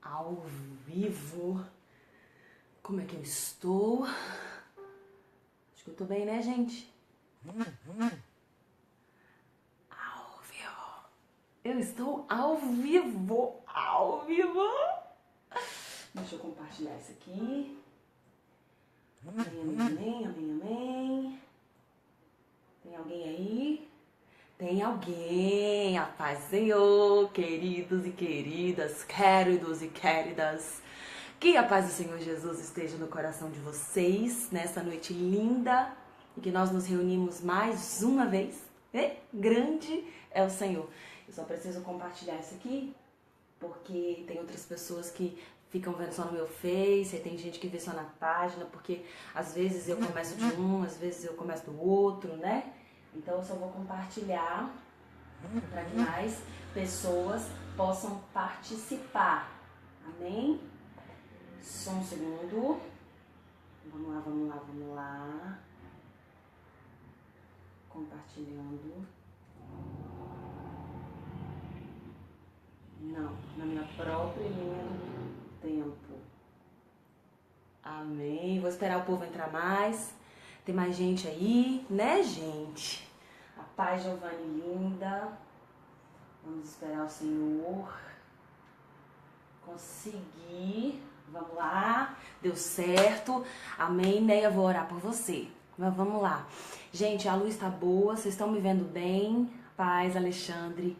ao vivo. Como é que eu estou? Acho que eu tô bem, né, gente? Ao vivo. Eu estou ao vivo. Ao vivo. Deixa eu compartilhar isso aqui. Amém, amém, amém, amém. Tem alguém aí? Tem alguém, a paz do Senhor, queridos e queridas, queridos e queridas. Que a paz do Senhor Jesus esteja no coração de vocês nessa noite linda e que nós nos reunimos mais uma vez. Grande é o Senhor. Eu só preciso compartilhar isso aqui porque tem outras pessoas que ficam vendo só no meu Face, e tem gente que vê só na página, porque às vezes eu começo de um, às vezes eu começo do outro, né? Então eu só vou compartilhar para que mais pessoas possam participar. Amém? Só um segundo. Vamos lá, vamos lá, vamos lá. Compartilhando. Não, na minha própria linha do tempo. Amém. Vou esperar o povo entrar mais. Tem mais gente aí, né, gente? A paz, Giovanni, linda. Vamos esperar o Senhor. Consegui. Vamos lá. Deu certo. Amém, Neia? Vou orar por você. Mas vamos lá. Gente, a luz tá boa. Vocês estão me vendo bem? Paz, Alexandre.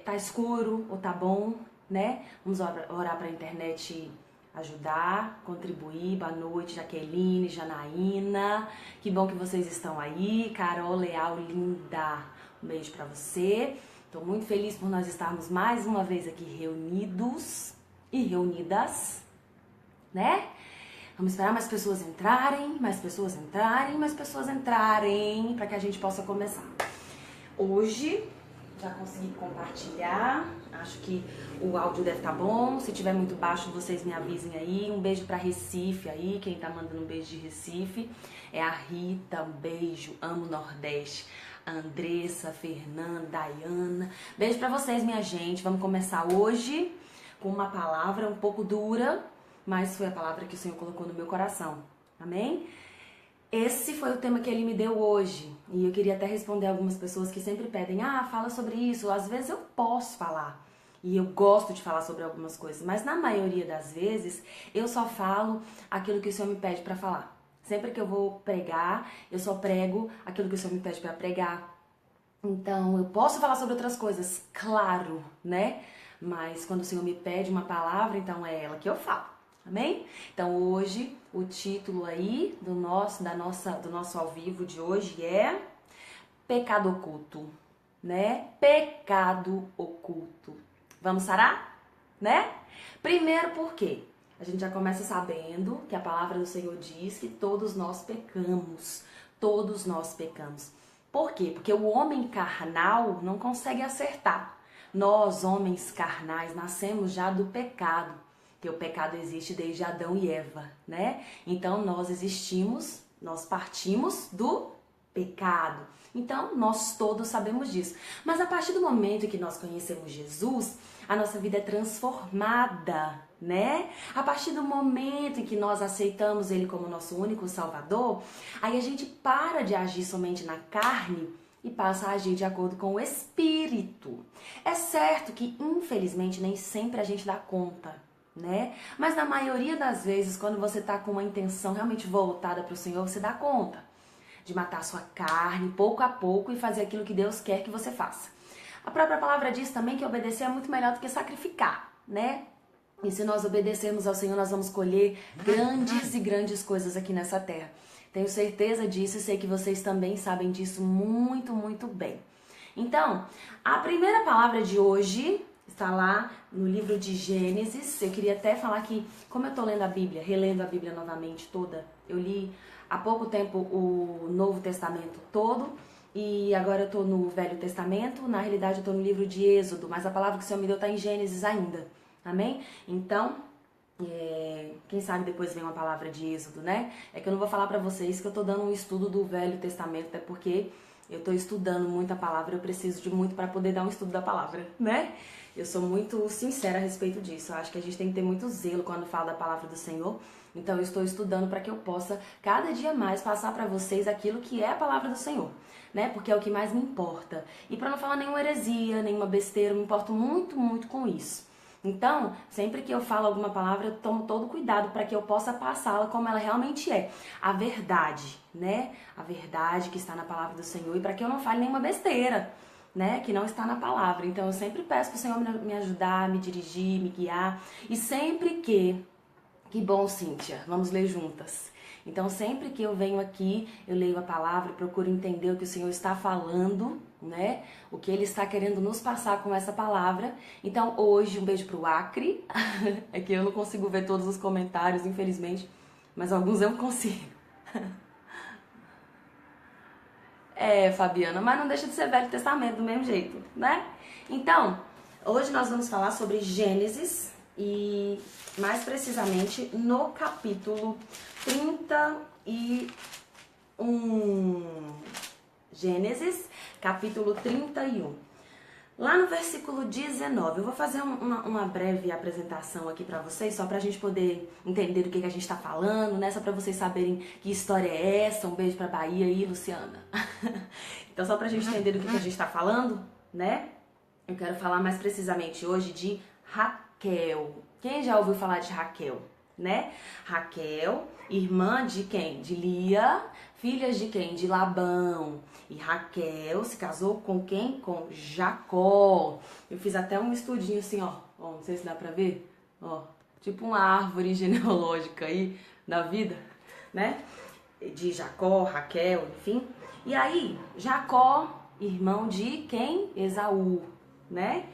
Tá escuro ou tá bom, né? Vamos orar pra internet ajudar, contribuir. Boa noite, Jaqueline, Janaína. Que bom que vocês estão aí. Carol Leal, linda. Um beijo pra você. Tô muito feliz por nós estarmos mais uma vez aqui reunidos e reunidas, né? Vamos esperar mais pessoas entrarem, mais pessoas entrarem, mais pessoas entrarem, para que a gente possa começar. Hoje já consegui compartilhar, acho que o áudio deve estar bom. Se tiver muito baixo, vocês me avisem aí. Um beijo para Recife aí, quem tá mandando um beijo de Recife é a Rita, um beijo, amo Nordeste. A Andressa, Fernanda, Dayana, beijo para vocês, minha gente. Vamos começar hoje com uma palavra um pouco dura, mas foi a palavra que o Senhor colocou no meu coração, amém? Esse foi o tema que Ele me deu hoje, e eu queria até responder algumas pessoas que sempre pedem, fala sobre isso. Às vezes eu posso falar, e eu gosto de falar sobre algumas coisas, mas na maioria das vezes eu só falo aquilo que o Senhor me pede para falar. Sempre que eu vou pregar, eu só prego aquilo que o Senhor me pede para pregar. Então, eu posso falar sobre outras coisas, claro, né? Mas quando o Senhor me pede uma palavra, então é ela que eu falo. Amém? Então hoje o título aí do nosso ao vivo de hoje é Pecado Oculto, né? Pecado oculto. Vamos sarar? Né? Primeiro por quê? A gente já começa sabendo que a palavra do Senhor diz que todos nós pecamos. Todos nós pecamos. Por quê? Porque o homem carnal não consegue acertar. Nós, homens carnais, nascemos já do pecado. Porque o pecado existe desde Adão e Eva, né? Então nós existimos, nós partimos do pecado. Então nós todos sabemos disso. Mas a partir do momento que nós conhecemos Jesus, a nossa vida é transformada, né? A partir do momento em que nós aceitamos Ele como nosso único Salvador, aí a gente para de agir somente na carne e passa a agir de acordo com o Espírito. É certo que, infelizmente, nem sempre a gente dá conta, né? Mas na maioria das vezes, quando você está com uma intenção realmente voltada para o Senhor, você dá conta de matar a sua carne pouco a pouco e fazer aquilo que Deus quer que você faça. A própria palavra diz também que obedecer é muito melhor do que sacrificar, né? E se nós obedecermos ao Senhor, nós vamos colher grandes e grandes coisas aqui nessa terra. Tenho certeza disso e sei que vocês também sabem disso muito, muito bem. Então, a primeira palavra de hoje está lá no livro de Gênesis. Eu queria até falar que, como eu estou lendo a Bíblia, relendo a Bíblia novamente toda, eu li há pouco tempo o Novo Testamento todo e agora eu estou no Velho Testamento. Na realidade eu estou no livro de Êxodo, mas a palavra que o Senhor me deu está em Gênesis ainda, amém? Então, quem sabe depois vem uma palavra de Êxodo, né? É que eu não vou falar para vocês que eu estou dando um estudo do Velho Testamento, até porque eu estou estudando muito a palavra, eu preciso de muito para poder dar um estudo da palavra, né? Eu sou muito sincera a respeito disso. Eu acho que a gente tem que ter muito zelo quando fala da palavra do Senhor. Então eu estou estudando para que eu possa cada dia mais passar para vocês aquilo que é a palavra do Senhor, né? Porque é o que mais me importa. E para não falar nenhuma heresia, nenhuma besteira, eu me importo muito, muito com isso. Então, sempre que eu falo alguma palavra, eu tomo todo cuidado para que eu possa passá-la como ela realmente é. A verdade, né? A verdade que está na palavra do Senhor. E para que eu não fale nenhuma besteira, né? Que não está na palavra. Então, eu sempre peço para o Senhor me ajudar, me dirigir, me guiar. E sempre que... Que bom, Cíntia. Vamos ler juntas. Então, sempre que eu venho aqui, eu leio a palavra, procuro entender o que o Senhor está falando, né? O que Ele está querendo nos passar com essa palavra. Então, hoje, um beijo pro Acre. É que eu não consigo ver todos os comentários, infelizmente, mas alguns eu consigo. É, Fabiana, mas não deixa de ser Velho Testamento do mesmo jeito, né? Então, hoje nós vamos falar sobre Gênesis e, mais precisamente, no capítulo 31. Gênesis, capítulo 31. Lá no versículo 19, eu vou fazer uma breve apresentação aqui pra vocês, só pra gente poder entender do que a gente tá falando, né? Só pra vocês saberem que história é essa. Um beijo pra Bahia aí, Luciana. Então, só pra gente entender do que a gente tá falando, né? Eu quero falar mais precisamente hoje de Raquel. Quem já ouviu falar de Raquel, né? Raquel, irmã de quem? De Lia, filhas de quem? De Labão. E Raquel se casou com quem? Com Jacó. Eu fiz até um estudinho assim, ó. Não sei se dá pra ver. Ó, tipo uma árvore genealógica aí da vida, né? De Jacó, Raquel, enfim. E aí, Jacó, irmão de quem? Esaú, né?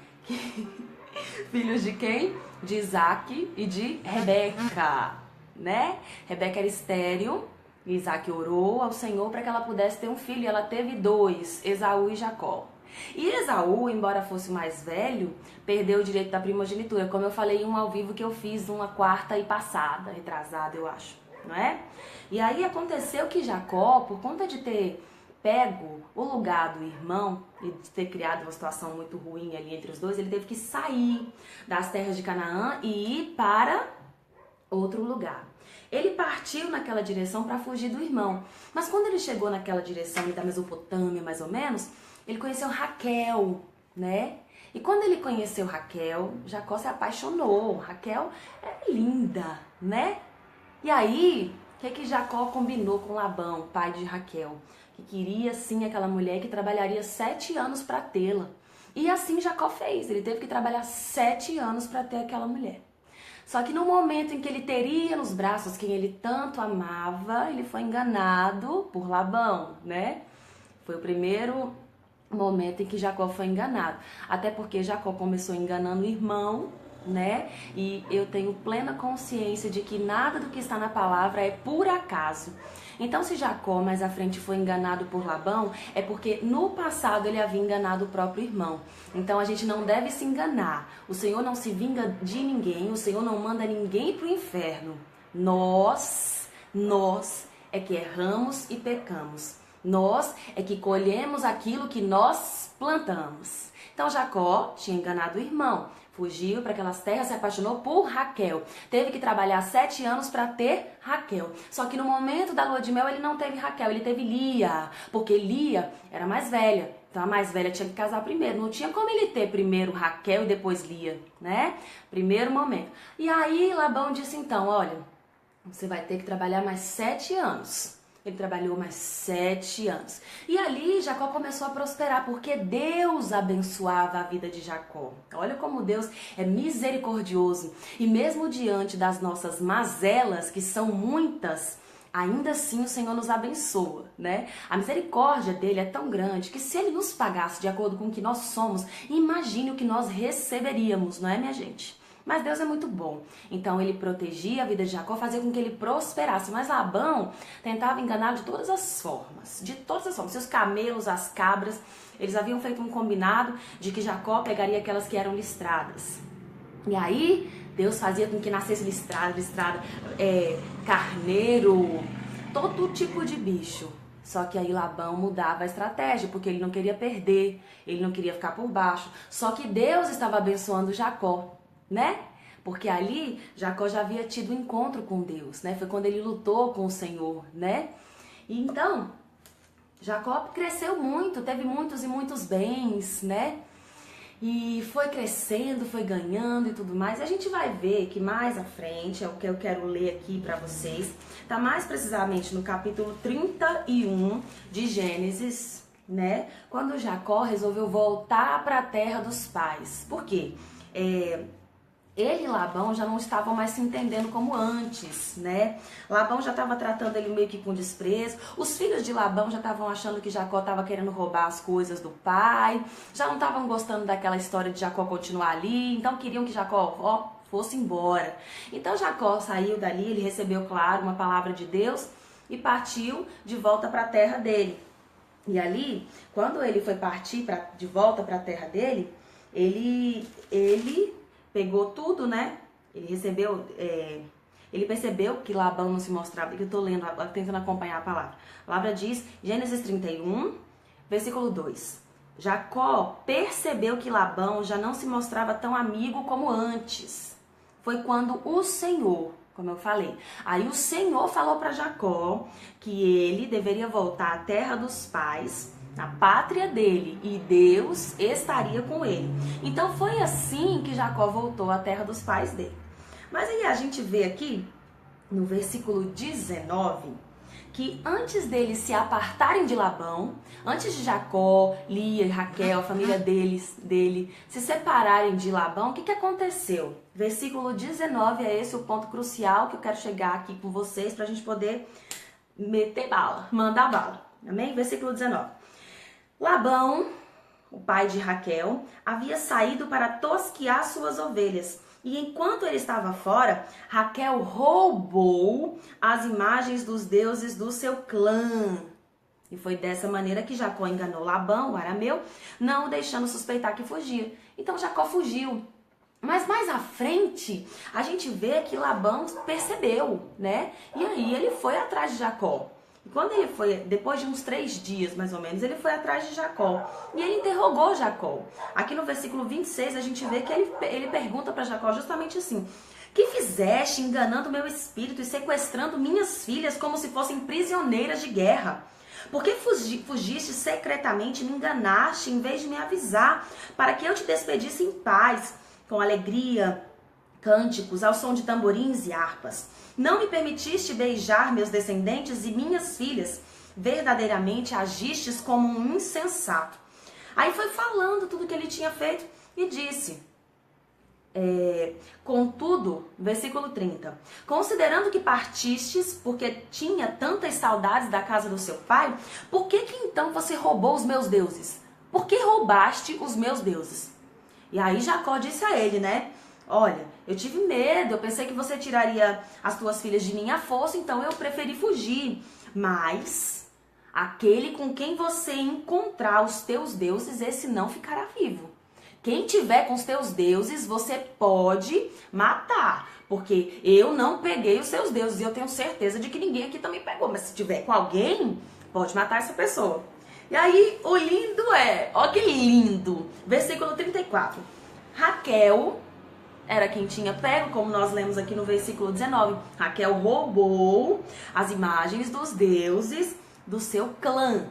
Filhos de quem? De Isaac e de Rebeca, né? Rebeca era estéril. Isaac orou ao Senhor para que ela pudesse ter um filho, e ela teve 2, Esaú e Jacó. E Esaú, embora fosse mais velho, perdeu o direito da primogenitura, como eu falei em um ao vivo que eu fiz, uma quarta e passada, retrasada, eu acho, não é? E aí aconteceu que Jacó, por conta de ter pego o lugar do irmão e de ter criado uma situação muito ruim ali entre os dois, ele teve que sair das terras de Canaã e ir para outro lugar. Ele partiu naquela direção para fugir do irmão. Mas quando ele chegou naquela direção da Mesopotâmia, mais ou menos, ele conheceu Raquel, né? E quando ele conheceu Raquel, Jacó se apaixonou. Raquel é linda, né? E aí, o que Jacó combinou com Labão, pai de Raquel? Que queria sim aquela mulher que trabalharia 7 anos para tê-la. E assim Jacó fez. Ele teve que trabalhar 7 anos para ter aquela mulher. Só que no momento em que ele teria nos braços quem ele tanto amava, ele foi enganado por Labão, né? Foi o primeiro momento em que Jacó foi enganado. Até porque Jacó começou enganando o irmão, né? E eu tenho plena consciência de que nada do que está na palavra é por acaso. Então, se Jacó mais à frente foi enganado por Labão, é porque no passado ele havia enganado o próprio irmão. Então, a gente não deve se enganar. O Senhor não se vinga de ninguém, o Senhor não manda ninguém para o inferno. Nós é que erramos e pecamos. Nós é que colhemos aquilo que nós plantamos. Então, Jacó tinha enganado o irmão. Fugiu para aquelas terras, se apaixonou por Raquel. Teve que trabalhar 7 anos para ter Raquel. Só que no momento da lua de mel ele não teve Raquel, ele teve Lia. Porque Lia era mais velha. Então a mais velha tinha que casar primeiro. Não tinha como ele ter primeiro Raquel e depois Lia, né? Primeiro momento. E aí Labão disse então, olha, você vai ter que trabalhar mais 7 anos. Ele trabalhou mais 7 anos. E ali Jacó começou a prosperar, porque Deus abençoava a vida de Jacó. Olha como Deus é misericordioso. E mesmo diante das nossas mazelas, que são muitas, ainda assim o Senhor nos abençoa, né? A misericórdia dele é tão grande que se ele nos pagasse de acordo com o que nós somos, imagine o que nós receberíamos, não é, minha gente? Mas Deus é muito bom. Então ele protegia a vida de Jacó, fazia com que ele prosperasse. Mas Labão tentava enganá-lo de todas as formas. De todas as formas. Seus camelos, as cabras, eles haviam feito um combinado de que Jacó pegaria aquelas que eram listradas. E aí Deus fazia com que nascesse listrada, carneiro, todo tipo de bicho. Só que aí Labão mudava a estratégia, porque ele não queria perder, ele não queria ficar por baixo. Só que Deus estava abençoando Jacó, né? Porque ali Jacó já havia tido um encontro com Deus, né? Foi quando ele lutou com o Senhor, né? E então, Jacó cresceu muito, teve muitos e muitos bens, né? E foi crescendo, foi ganhando e tudo mais. E a gente vai ver que mais à frente, é o que eu quero ler aqui pra vocês, tá mais precisamente no capítulo 31 de Gênesis, né? Quando Jacó resolveu voltar para a terra dos pais. Por quê? Ele e Labão já não estavam mais se entendendo como antes, né? Labão já estava tratando ele meio que com desprezo. Os filhos de Labão já estavam achando que Jacó estava querendo roubar as coisas do pai. Já não estavam gostando daquela história de Jacó continuar ali. Então queriam que Jacó, fosse embora. Então Jacó saiu dali, ele recebeu, claro, uma palavra de Deus e partiu de volta para a terra dele. E ali, quando ele foi partir de volta para a terra dele, ele pegou tudo, né? Ele recebeu, ele percebeu que Labão não se mostrava, que eu tô lendo, tentando acompanhar a palavra. A palavra diz, Gênesis 31, versículo 2. Jacó percebeu que Labão já não se mostrava tão amigo como antes. Foi quando o Senhor, como eu falei, aí o Senhor falou para Jacó que ele deveria voltar à terra dos pais, a pátria dele, e Deus estaria com ele. Então foi assim que Jacó voltou à terra dos pais dele. Mas aí a gente vê aqui, no versículo 19, que antes deles se apartarem de Labão, antes de Jacó, Lia e Raquel, a família dele, se separarem de Labão, o que aconteceu? Versículo 19 é esse o ponto crucial que eu quero chegar aqui com vocês para a gente poder meter bala, mandar bala. Amém? Versículo 19. Labão, o pai de Raquel, havia saído para tosquiar suas ovelhas. E enquanto ele estava fora, Raquel roubou as imagens dos deuses do seu clã. E foi dessa maneira que Jacó enganou Labão, o arameu, não o deixando suspeitar que fugia. Então Jacó fugiu. Mas mais à frente, a gente vê que Labão percebeu, né? E aí ele foi atrás de Jacó. E quando ele foi, depois de uns 3 dias mais ou menos, ele foi atrás de Jacó. E ele interrogou Jacó. Aqui no versículo 26 a gente vê que ele pergunta para Jacó justamente assim: que fizeste enganando meu espírito e sequestrando minhas filhas como se fossem prisioneiras de guerra? Por que fugiste secretamente e me enganaste em vez de me avisar para que eu te despedisse em paz, com alegria, cânticos, ao som de tamborins e harpas? Não me permitiste beijar meus descendentes e minhas filhas. Verdadeiramente agistes como um insensato. Aí foi falando tudo que ele tinha feito e disse: contudo, versículo 30, considerando que partistes porque tinha tantas saudades da casa do seu pai, por que então você roubou os meus deuses? Por que roubaste os meus deuses? E aí Jacó disse a ele, né? Olha, eu tive medo, eu pensei que você tiraria as tuas filhas de mim à força, então eu preferi fugir. Mas aquele com quem você encontrar os teus deuses, esse não ficará vivo. Quem tiver com os teus deuses, você pode matar, porque eu não peguei os seus deuses e eu tenho certeza de que ninguém aqui também pegou. Mas se tiver com alguém, pode matar essa pessoa. E aí, o lindo ó que lindo, versículo 34. Raquel era quem tinha pego, como nós lemos aqui no versículo 19. Raquel roubou as imagens dos deuses do seu clã.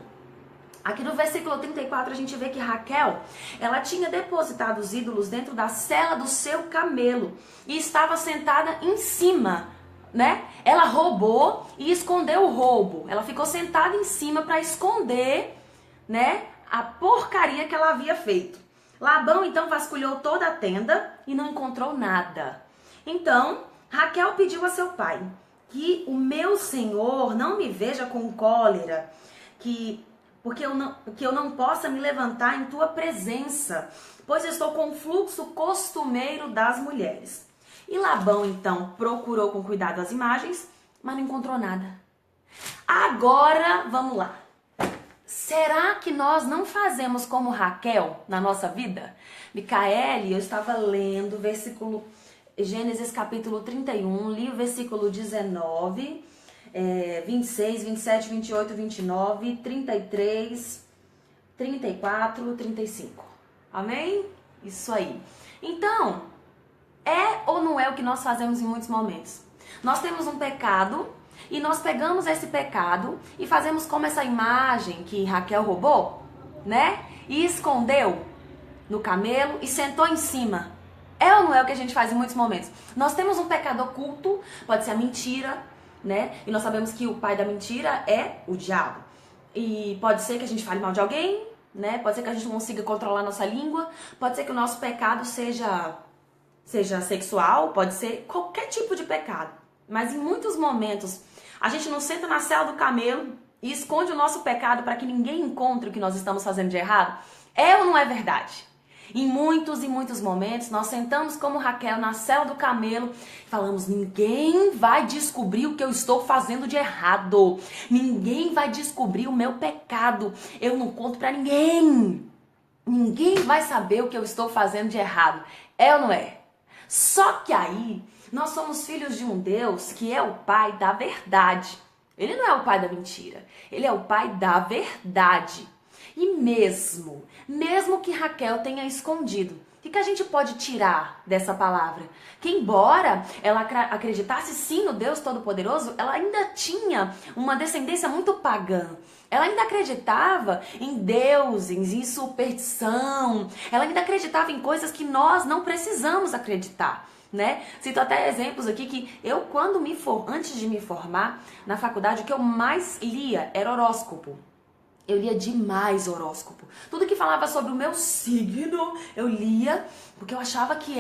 Aqui no versículo 34 a gente vê que Raquel, ela tinha depositado os ídolos dentro da sela do seu camelo e estava sentada em cima, né? Ela roubou e escondeu o roubo. Ela ficou sentada em cima para esconder, né, a porcaria que ela havia feito. Labão então vasculhou toda a tenda e não encontrou nada. Então Raquel pediu a seu pai que o meu senhor não me veja com cólera, porque eu não possa me levantar em tua presença, pois eu estou com o fluxo costumeiro das mulheres. E Labão então procurou com cuidado as imagens, mas não encontrou nada. Agora vamos lá. Será que nós não fazemos como Raquel na nossa vida? Micaele, eu estava lendo Gênesis capítulo 31, li o versículo 19, 26, 27, 28, 29, 33, 34, 35. Amém? Isso aí. Então, é ou não é o que nós fazemos em muitos momentos? Nós temos um pecado e nós pegamos esse pecado e fazemos como essa imagem que Raquel roubou, né? E escondeu no camelo e sentou em cima. É ou não é o que a gente faz em muitos momentos? Nós temos um pecado oculto, pode ser a mentira, né? E nós sabemos que o pai da mentira é o diabo. E pode ser que a gente fale mal de alguém, né? Pode ser que a gente não consiga controlar a nossa língua, pode ser que o nosso pecado seja sexual, pode ser qualquer tipo de pecado. Mas em muitos momentos a gente não senta na sela do camelo e esconde o nosso pecado para que ninguém encontre o que nós estamos fazendo de errado. É ou não é verdade? Em muitos e muitos momentos, nós sentamos como Raquel na sela do camelo e falamos, ninguém vai descobrir o que eu estou fazendo de errado. Ninguém vai descobrir o meu pecado. Eu não conto pra ninguém. Ninguém vai saber o que eu estou fazendo de errado. É ou não é? Só que aí, nós somos filhos de um Deus que é o Pai da verdade. Ele não é o pai da mentira. Ele é o pai da verdade. E mesmo que Raquel tenha escondido, o que a gente pode tirar dessa palavra? Que embora ela acreditasse sim no Deus Todo-Poderoso, ela ainda tinha uma descendência muito pagã. Ela ainda acreditava em deuses, em superstição. Ela ainda acreditava em coisas que nós não precisamos acreditar. Né? Cito até exemplos aqui que eu, antes de me formar na faculdade, o que eu mais lia era horóscopo. Eu lia demais horóscopo. Tudo que falava sobre o meu signo, eu lia, porque eu achava que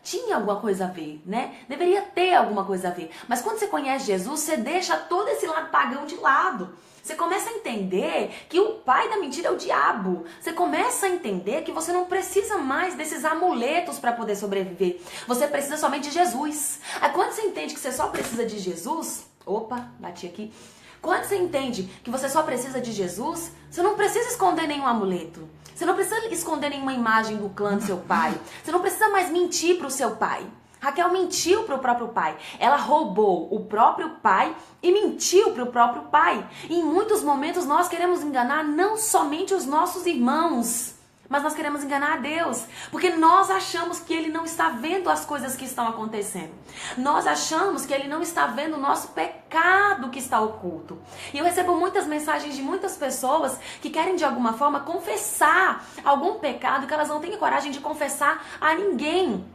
tinha alguma coisa a ver, né? Deveria ter alguma coisa a ver. Mas quando você conhece Jesus, você deixa todo esse lado pagão de lado. Você começa a entender que o pai da mentira é o diabo. Você começa a entender que você não precisa mais desses amuletos para poder sobreviver. Você precisa somente de Jesus. Aí quando você entende que você só precisa de Jesus... Opa, bati aqui. Quando você entende que você só precisa de Jesus, você não precisa esconder nenhum amuleto. Você não precisa esconder nenhuma imagem do clã do seu pai. Você não precisa mais mentir para o seu pai. Raquel mentiu para o próprio pai. Ela roubou o próprio pai e mentiu para o próprio pai. E em muitos momentos nós queremos enganar não somente os nossos irmãos, mas nós queremos enganar a Deus, porque nós achamos que Ele não está vendo as coisas que estão acontecendo. Nós achamos que Ele não está vendo o nosso pecado que está oculto. E eu recebo muitas mensagens de muitas pessoas que querem de alguma forma confessar algum pecado que elas não têm coragem de confessar a ninguém.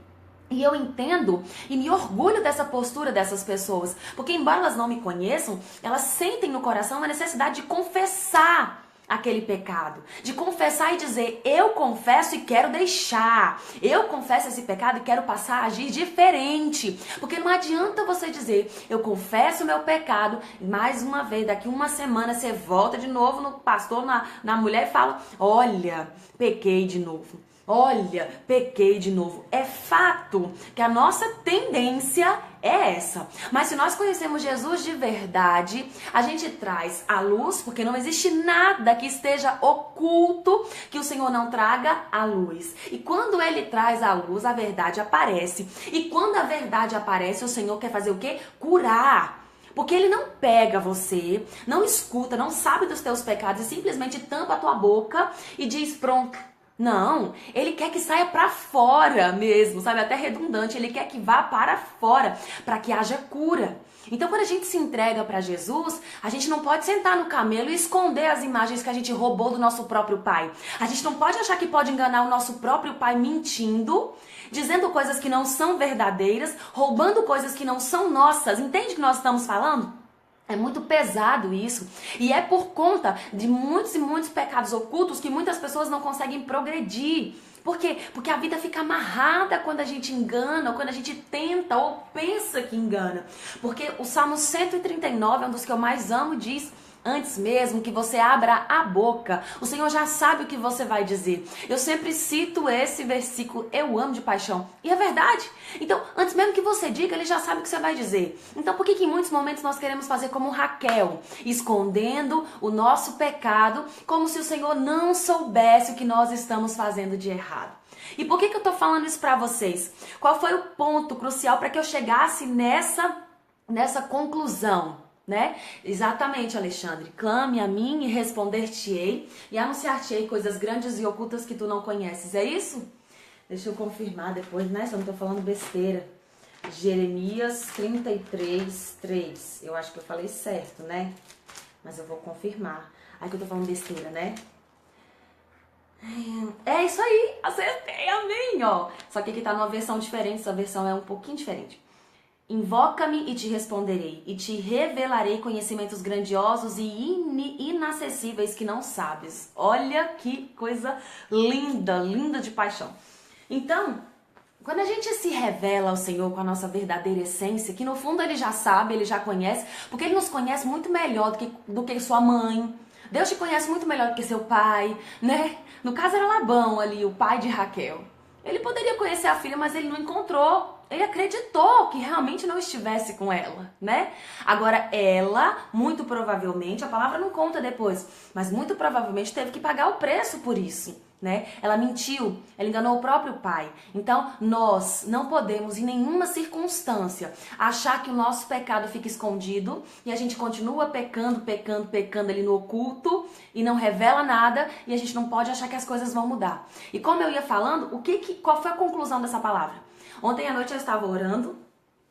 E eu entendo e me orgulho dessa postura dessas pessoas, porque embora elas não me conheçam, elas sentem no coração a necessidade de confessar aquele pecado, de confessar e dizer, eu confesso e quero deixar, eu confesso esse pecado e quero passar a agir diferente, porque não adianta você dizer, eu confesso o meu pecado, mais uma vez, daqui uma semana você volta de novo no pastor, na mulher e fala, olha, pequei de novo. Olha, pequei de novo. É fato que a nossa tendência é essa. Mas se nós conhecemos Jesus de verdade, a gente traz a luz, porque não existe nada que esteja oculto que o Senhor não traga à luz. E quando Ele traz a luz, a verdade aparece. E quando a verdade aparece, o Senhor quer fazer o quê? Curar. Porque Ele não pega você, não escuta, não sabe dos teus pecados e simplesmente tampa a tua boca e diz, pronto. Não, Ele quer que saia para fora mesmo, sabe? Até redundante, Ele quer que vá para fora, para que haja cura. Então, quando a gente se entrega para Jesus, a gente não pode sentar no camelo e esconder as imagens que a gente roubou do nosso próprio pai. A gente não pode achar que pode enganar o nosso próprio pai mentindo, dizendo coisas que não são verdadeiras, roubando coisas que não são nossas. Entende o que nós estamos falando? É muito pesado isso. E é por conta de muitos e muitos pecados ocultos que muitas pessoas não conseguem progredir. Por quê? Porque a vida fica amarrada quando a gente engana, ou quando a gente tenta ou pensa que engana. Porque o Salmo 139 é um dos que eu mais amo, diz... Antes mesmo que você abra a boca, o Senhor já sabe o que você vai dizer. Eu sempre cito esse versículo, eu amo de paixão. E é verdade. Então, antes mesmo que você diga, Ele já sabe o que você vai dizer. Então, por que em muitos momentos nós queremos fazer como Raquel, escondendo o nosso pecado, como se o Senhor não soubesse o que nós estamos fazendo de errado? E por que eu tô falando isso pra vocês? Qual foi o ponto crucial para que eu chegasse nessa conclusão? né? Exatamente, Alexandre. Clame a mim e responder-te-ei e anunciar-te-ei coisas grandes e ocultas que tu não conheces. É isso? Deixa eu confirmar depois, né? Se eu não tô falando besteira. Jeremias 33, 3. Eu acho que eu falei certo, né? Mas eu vou confirmar. Ai, que eu tô falando besteira, né? É isso aí, acertei, amém, ó. Só que aqui tá numa versão diferente, essa versão é um pouquinho diferente. Invoca-me e te responderei, e te revelarei conhecimentos grandiosos e inacessíveis que não sabes. Olha que coisa linda, linda de paixão. Então, quando a gente se revela ao Senhor com a nossa verdadeira essência, que no fundo Ele já sabe, Ele já conhece, porque Ele nos conhece muito melhor do que sua mãe. Deus te conhece muito melhor do que seu pai, né? No caso era Labão ali, o pai de Raquel. Ele poderia conhecer a filha, mas ele não encontrou. Ele acreditou que realmente não estivesse com ela, né? Agora ela, muito provavelmente, a palavra não conta depois, mas muito provavelmente teve que pagar o preço por isso, né? Ela mentiu, ela enganou o próprio pai. Então, nós não podemos em nenhuma circunstância achar que o nosso pecado fica escondido e a gente continua pecando ali no oculto e não revela nada e a gente não pode achar que as coisas vão mudar. E como eu ia falando, qual foi a conclusão dessa palavra? Ontem à noite eu estava orando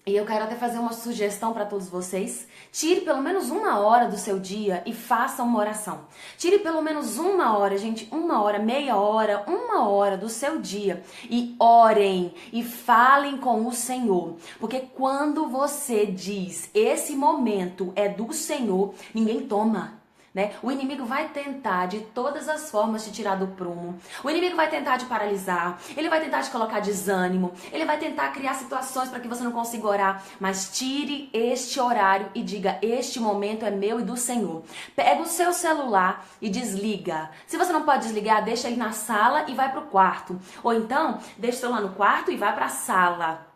e eu quero até fazer uma sugestão para todos vocês. Tire pelo menos 1 hora do seu dia e faça uma oração. Tire pelo menos 1 hora, gente, 1 hora, meia hora, 1 hora do seu dia e orem e falem com o Senhor. Porque quando você diz esse momento é do Senhor, ninguém toma. Né? O inimigo vai tentar de todas as formas te tirar do prumo. O inimigo vai tentar te paralisar. Ele vai tentar te colocar desânimo. Ele vai tentar criar situações para que você não consiga orar. Mas tire este horário e diga: este momento é meu e do Senhor. Pega o seu celular e desliga. Se você não pode desligar, deixa ele na sala e vai pro quarto. Ou então, deixa o celular no quarto e vai pra sala.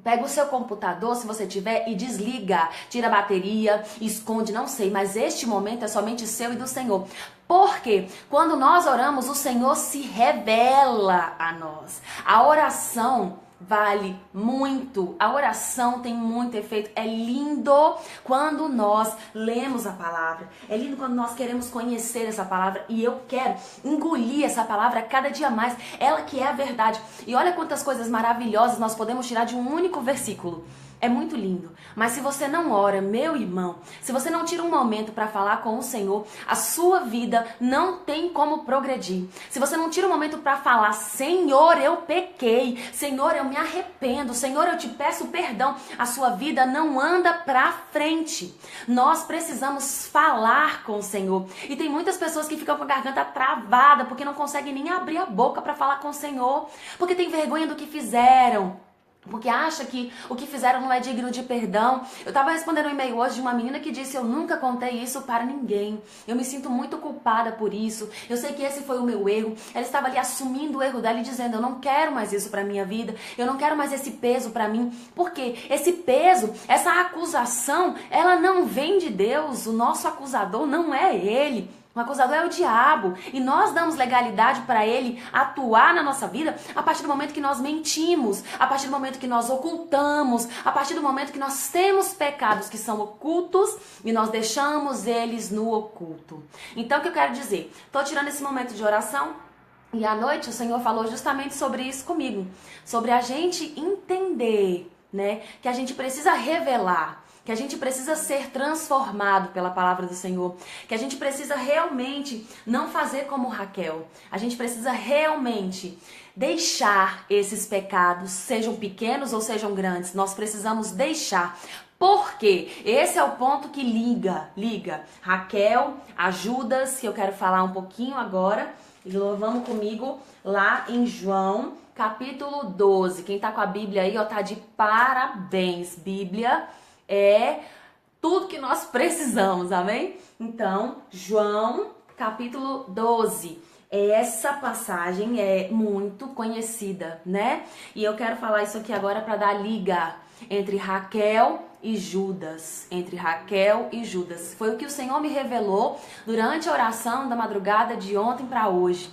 Pega o seu computador, se você tiver, e desliga. Tira a bateria, esconde, não sei. Mas este momento é somente seu e do Senhor. Porque quando nós oramos, o Senhor se revela a nós. A oração vale muito. A oração tem muito efeito. É lindo quando nós lemos a palavra. É lindo quando nós queremos conhecer essa palavra. E eu quero engolir essa palavra cada dia mais. Ela que é a verdade. E olha quantas coisas maravilhosas nós podemos tirar de um único versículo. É muito lindo. Mas se você não ora, meu irmão, se você não tira um momento para falar com o Senhor, a sua vida não tem como progredir. Se você não tira um momento para falar: Senhor, eu pequei. Senhor, eu me arrependo. Senhor, eu te peço perdão. A sua vida não anda para frente. Nós precisamos falar com o Senhor. E tem muitas pessoas que ficam com a garganta travada porque não conseguem nem abrir a boca para falar com o Senhor. Porque tem vergonha do que fizeram. Porque acha que o que fizeram não é digno de perdão. Eu estava respondendo um e-mail hoje de uma menina que disse: eu nunca contei isso para ninguém. Eu me sinto muito culpada por isso. Eu sei que esse foi o meu erro. Ela estava ali assumindo o erro dela e dizendo: eu não quero mais isso para minha vida. Eu não quero mais esse peso para mim. Porque esse peso, essa acusação, ela não vem de Deus. O nosso acusador não é ele. O acusador é o diabo e nós damos legalidade para ele atuar na nossa vida a partir do momento que nós mentimos, a partir do momento que nós ocultamos, a partir do momento que nós temos pecados que são ocultos e nós deixamos eles no oculto. Então o que eu quero dizer? Estou tirando esse momento de oração e à noite o Senhor falou justamente sobre isso comigo, sobre a gente entender, né, que a gente precisa revelar, que a gente precisa ser transformado pela palavra do Senhor, que a gente precisa realmente não fazer como Raquel, a gente precisa realmente deixar esses pecados, sejam pequenos ou sejam grandes, nós precisamos deixar. Porque esse é o ponto que liga Raquel a Judas, que eu quero falar um pouquinho agora, e vamos comigo lá em João, capítulo 12. Quem tá com a Bíblia aí, ó, tá de parabéns. Bíblia é tudo que nós precisamos, amém? Então, João, capítulo 12. Essa passagem é muito conhecida, né? E eu quero falar isso aqui agora para dar liga entre Raquel e Judas. Entre Raquel e Judas. Foi o que o Senhor me revelou durante a oração da madrugada de ontem para hoje.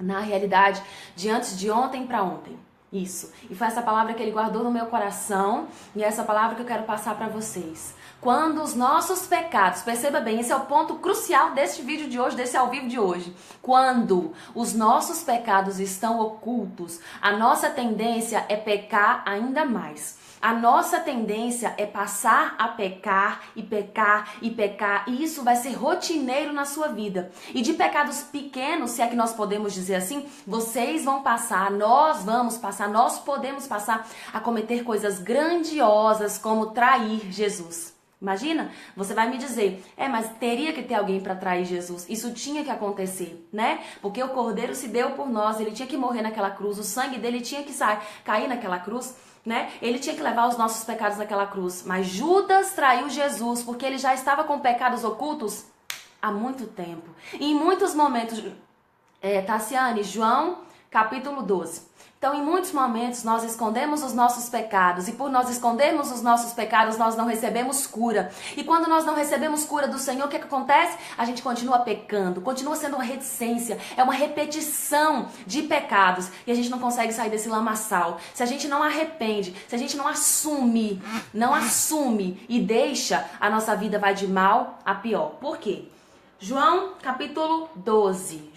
Na realidade, de antes de ontem para ontem. Isso. E foi essa palavra que ele guardou no meu coração e é essa palavra que eu quero passar para vocês. Quando os nossos pecados, perceba bem, esse é o ponto crucial desse vídeo de hoje, desse ao vivo de hoje. Quando os nossos pecados estão ocultos, a nossa tendência é pecar ainda mais. A nossa tendência é passar a pecar e pecar e pecar, e isso vai ser rotineiro na sua vida. E de pecados pequenos, se é que nós podemos dizer assim, vocês vão passar, nós vamos passar, nós podemos passar a cometer coisas grandiosas como trair Jesus. Imagina, você vai me dizer, mas teria que ter alguém para trair Jesus. Isso tinha que acontecer, né? Porque o Cordeiro se deu por nós, ele tinha que morrer naquela cruz, o sangue dele tinha que cair naquela cruz, né? Ele tinha que levar os nossos pecados naquela cruz. Mas Judas traiu Jesus porque ele já estava com pecados ocultos há muito tempo. E em muitos momentos, Tassiane, João, capítulo 12. Então, em muitos momentos, nós escondemos os nossos pecados. E por nós escondermos os nossos pecados, nós não recebemos cura. E quando nós não recebemos cura do Senhor, o que acontece? A gente continua pecando, continua sendo uma reticência. É uma repetição de pecados. E a gente não consegue sair desse lamaçal. Se a gente não arrepende, se a gente não assume e deixa, a nossa vida vai de mal a pior. Por quê? João capítulo 12.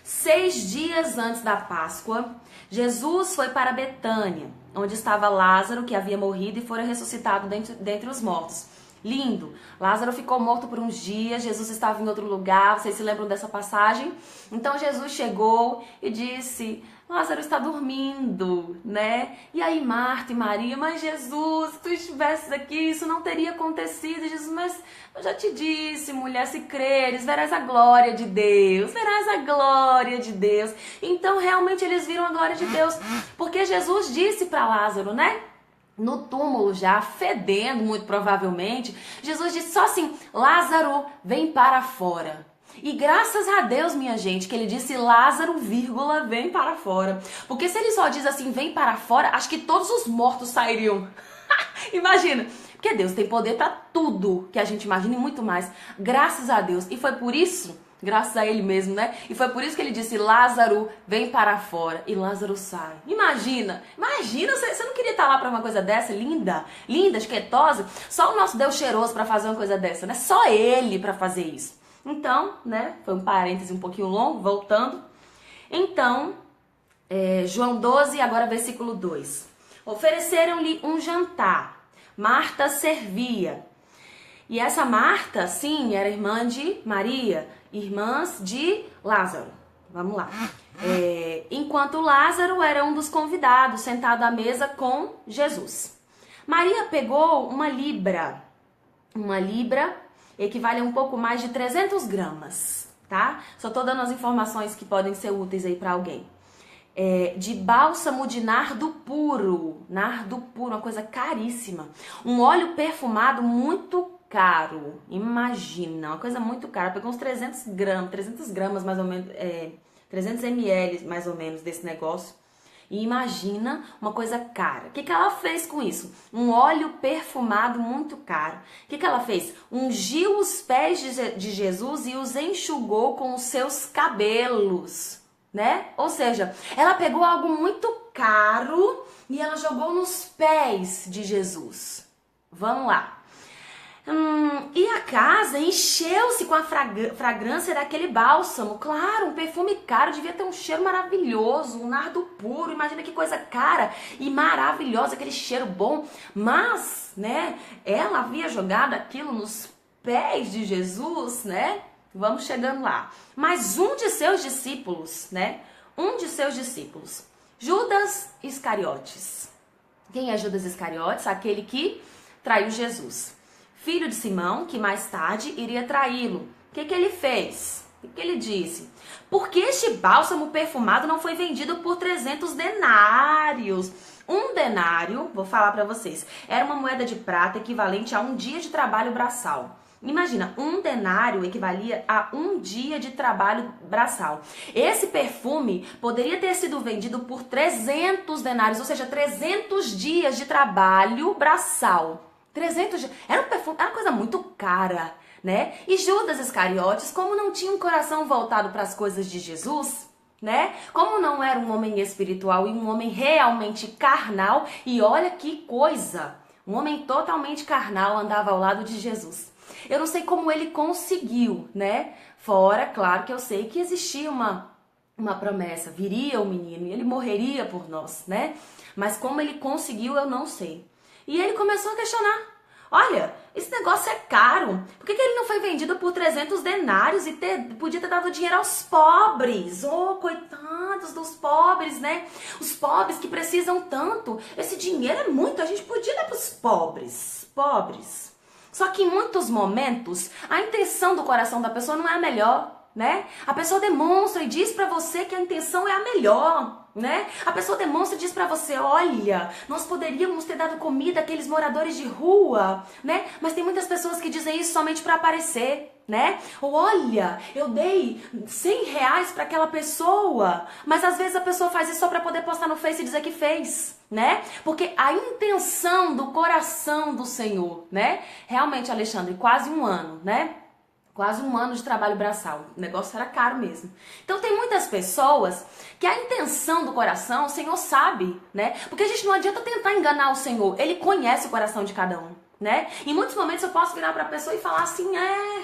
6 dias antes da Páscoa, Jesus foi para Betânia, onde estava Lázaro, que havia morrido e fora ressuscitado dentre os mortos. Lindo! Lázaro ficou morto por uns dias, Jesus estava em outro lugar, vocês se lembram dessa passagem? Então Jesus chegou e disse, Lázaro está dormindo, né? E aí Marta e Maria, mas Jesus, se tu estivesses aqui, isso não teria acontecido. E Jesus, mas eu já te disse, mulher, se creres, verás a glória de Deus, verás a glória de Deus. Então realmente eles viram a glória de Deus, porque Jesus disse para Lázaro, né? No túmulo já, fedendo muito provavelmente, Jesus disse só assim, Lázaro, vem para fora. E graças a Deus, minha gente, que ele disse Lázaro, vírgula, vem para fora. Porque se ele só diz assim, vem para fora, acho que todos os mortos sairiam. Imagina, porque Deus tem poder para tudo que a gente imagina e muito mais. Graças a Deus. E foi por isso, graças a ele mesmo, né? E foi por isso que ele disse, Lázaro, vem para fora. E Lázaro sai. Imagina, você não queria estar lá para uma coisa dessa? Linda, esquetosa. Só o nosso Deus cheiroso para fazer uma coisa dessa, né? Só ele para fazer isso. Então, né, foi um parêntese um pouquinho longo, voltando. Então, João 12, agora versículo 2. Ofereceram-lhe um jantar. Marta servia. E essa Marta, sim, era irmã de Maria, irmãs de Lázaro. Vamos lá. Enquanto Lázaro era um dos convidados, sentado à mesa com Jesus. Maria pegou uma libra. Uma libra equivale a um pouco mais de 300 gramas, tá? Só tô dando as informações que podem ser úteis aí pra alguém. De bálsamo de nardo puro, uma coisa caríssima. Um óleo perfumado muito caro, imagina, uma coisa muito cara. Pegou uns 300 gramas mais ou menos, 300 ml mais ou menos desse negócio. E imagina uma coisa cara. O que ela fez com isso? Um óleo perfumado muito caro. O que ela fez? Ungiu os pés de Jesus e os enxugou com os seus cabelos, né? Ou seja, ela pegou algo muito caro e ela jogou nos pés de Jesus. Vamos lá. E a casa encheu-se com a fragrância daquele bálsamo. Claro, um perfume caro, devia ter um cheiro maravilhoso, um nardo puro. Imagina que coisa cara e maravilhosa, aquele cheiro bom. Mas, né, ela havia jogado aquilo nos pés de Jesus, né? Vamos chegando lá. Mas um de seus discípulos, né? Judas Iscariotes. Quem é Judas Iscariotes? Aquele que traiu Jesus. Filho de Simão, que mais tarde iria traí-lo. O que ele fez? O que ele disse? Porque este bálsamo perfumado não foi vendido por 300 denários. Um denário, vou falar para vocês, era uma moeda de prata equivalente a um dia de trabalho braçal. Imagina, um denário equivalia a um dia de trabalho braçal. Esse perfume poderia ter sido vendido por 300 denários, ou seja, 300 dias de trabalho braçal. 300 dias. Era um perfume, era uma coisa muito cara, né? E Judas Iscariotes, como não tinha um coração voltado para as coisas de Jesus, né? Como não era um homem espiritual e um homem realmente carnal, e olha que coisa, um homem totalmente carnal andava ao lado de Jesus. Eu não sei como ele conseguiu, né? Fora, claro que eu sei que existia uma promessa, viria o menino e ele morreria por nós, né? Mas como ele conseguiu, eu não sei. E ele começou a questionar. Olha, esse negócio é caro. Por que ele não foi vendido por 300 denários e podia ter dado dinheiro aos pobres? Oh, coitados dos pobres, né? Os pobres que precisam tanto. Esse dinheiro é muito, a gente podia dar para os pobres. Pobres. Só que em muitos momentos, a intenção do coração da pessoa não é a melhor, né? A pessoa demonstra e diz pra você que a intenção é a melhor, né? A pessoa demonstra e diz pra você, olha, nós poderíamos ter dado comida àqueles moradores de rua, né? Mas tem muitas pessoas que dizem isso somente pra aparecer, né? Ou olha, eu dei 100 reais pra aquela pessoa, mas às vezes a pessoa faz isso só pra poder postar no Face e dizer que fez, né? Porque a intenção do coração do Senhor, né? Realmente, Alexandre, quase um ano, né? Quase um ano de trabalho braçal. O negócio era caro mesmo. Então tem muitas pessoas que a intenção do coração, o Senhor sabe, né? Porque a gente não adianta tentar enganar o Senhor. Ele conhece o coração de cada um, né? Em muitos momentos eu posso virar pra pessoa e falar assim,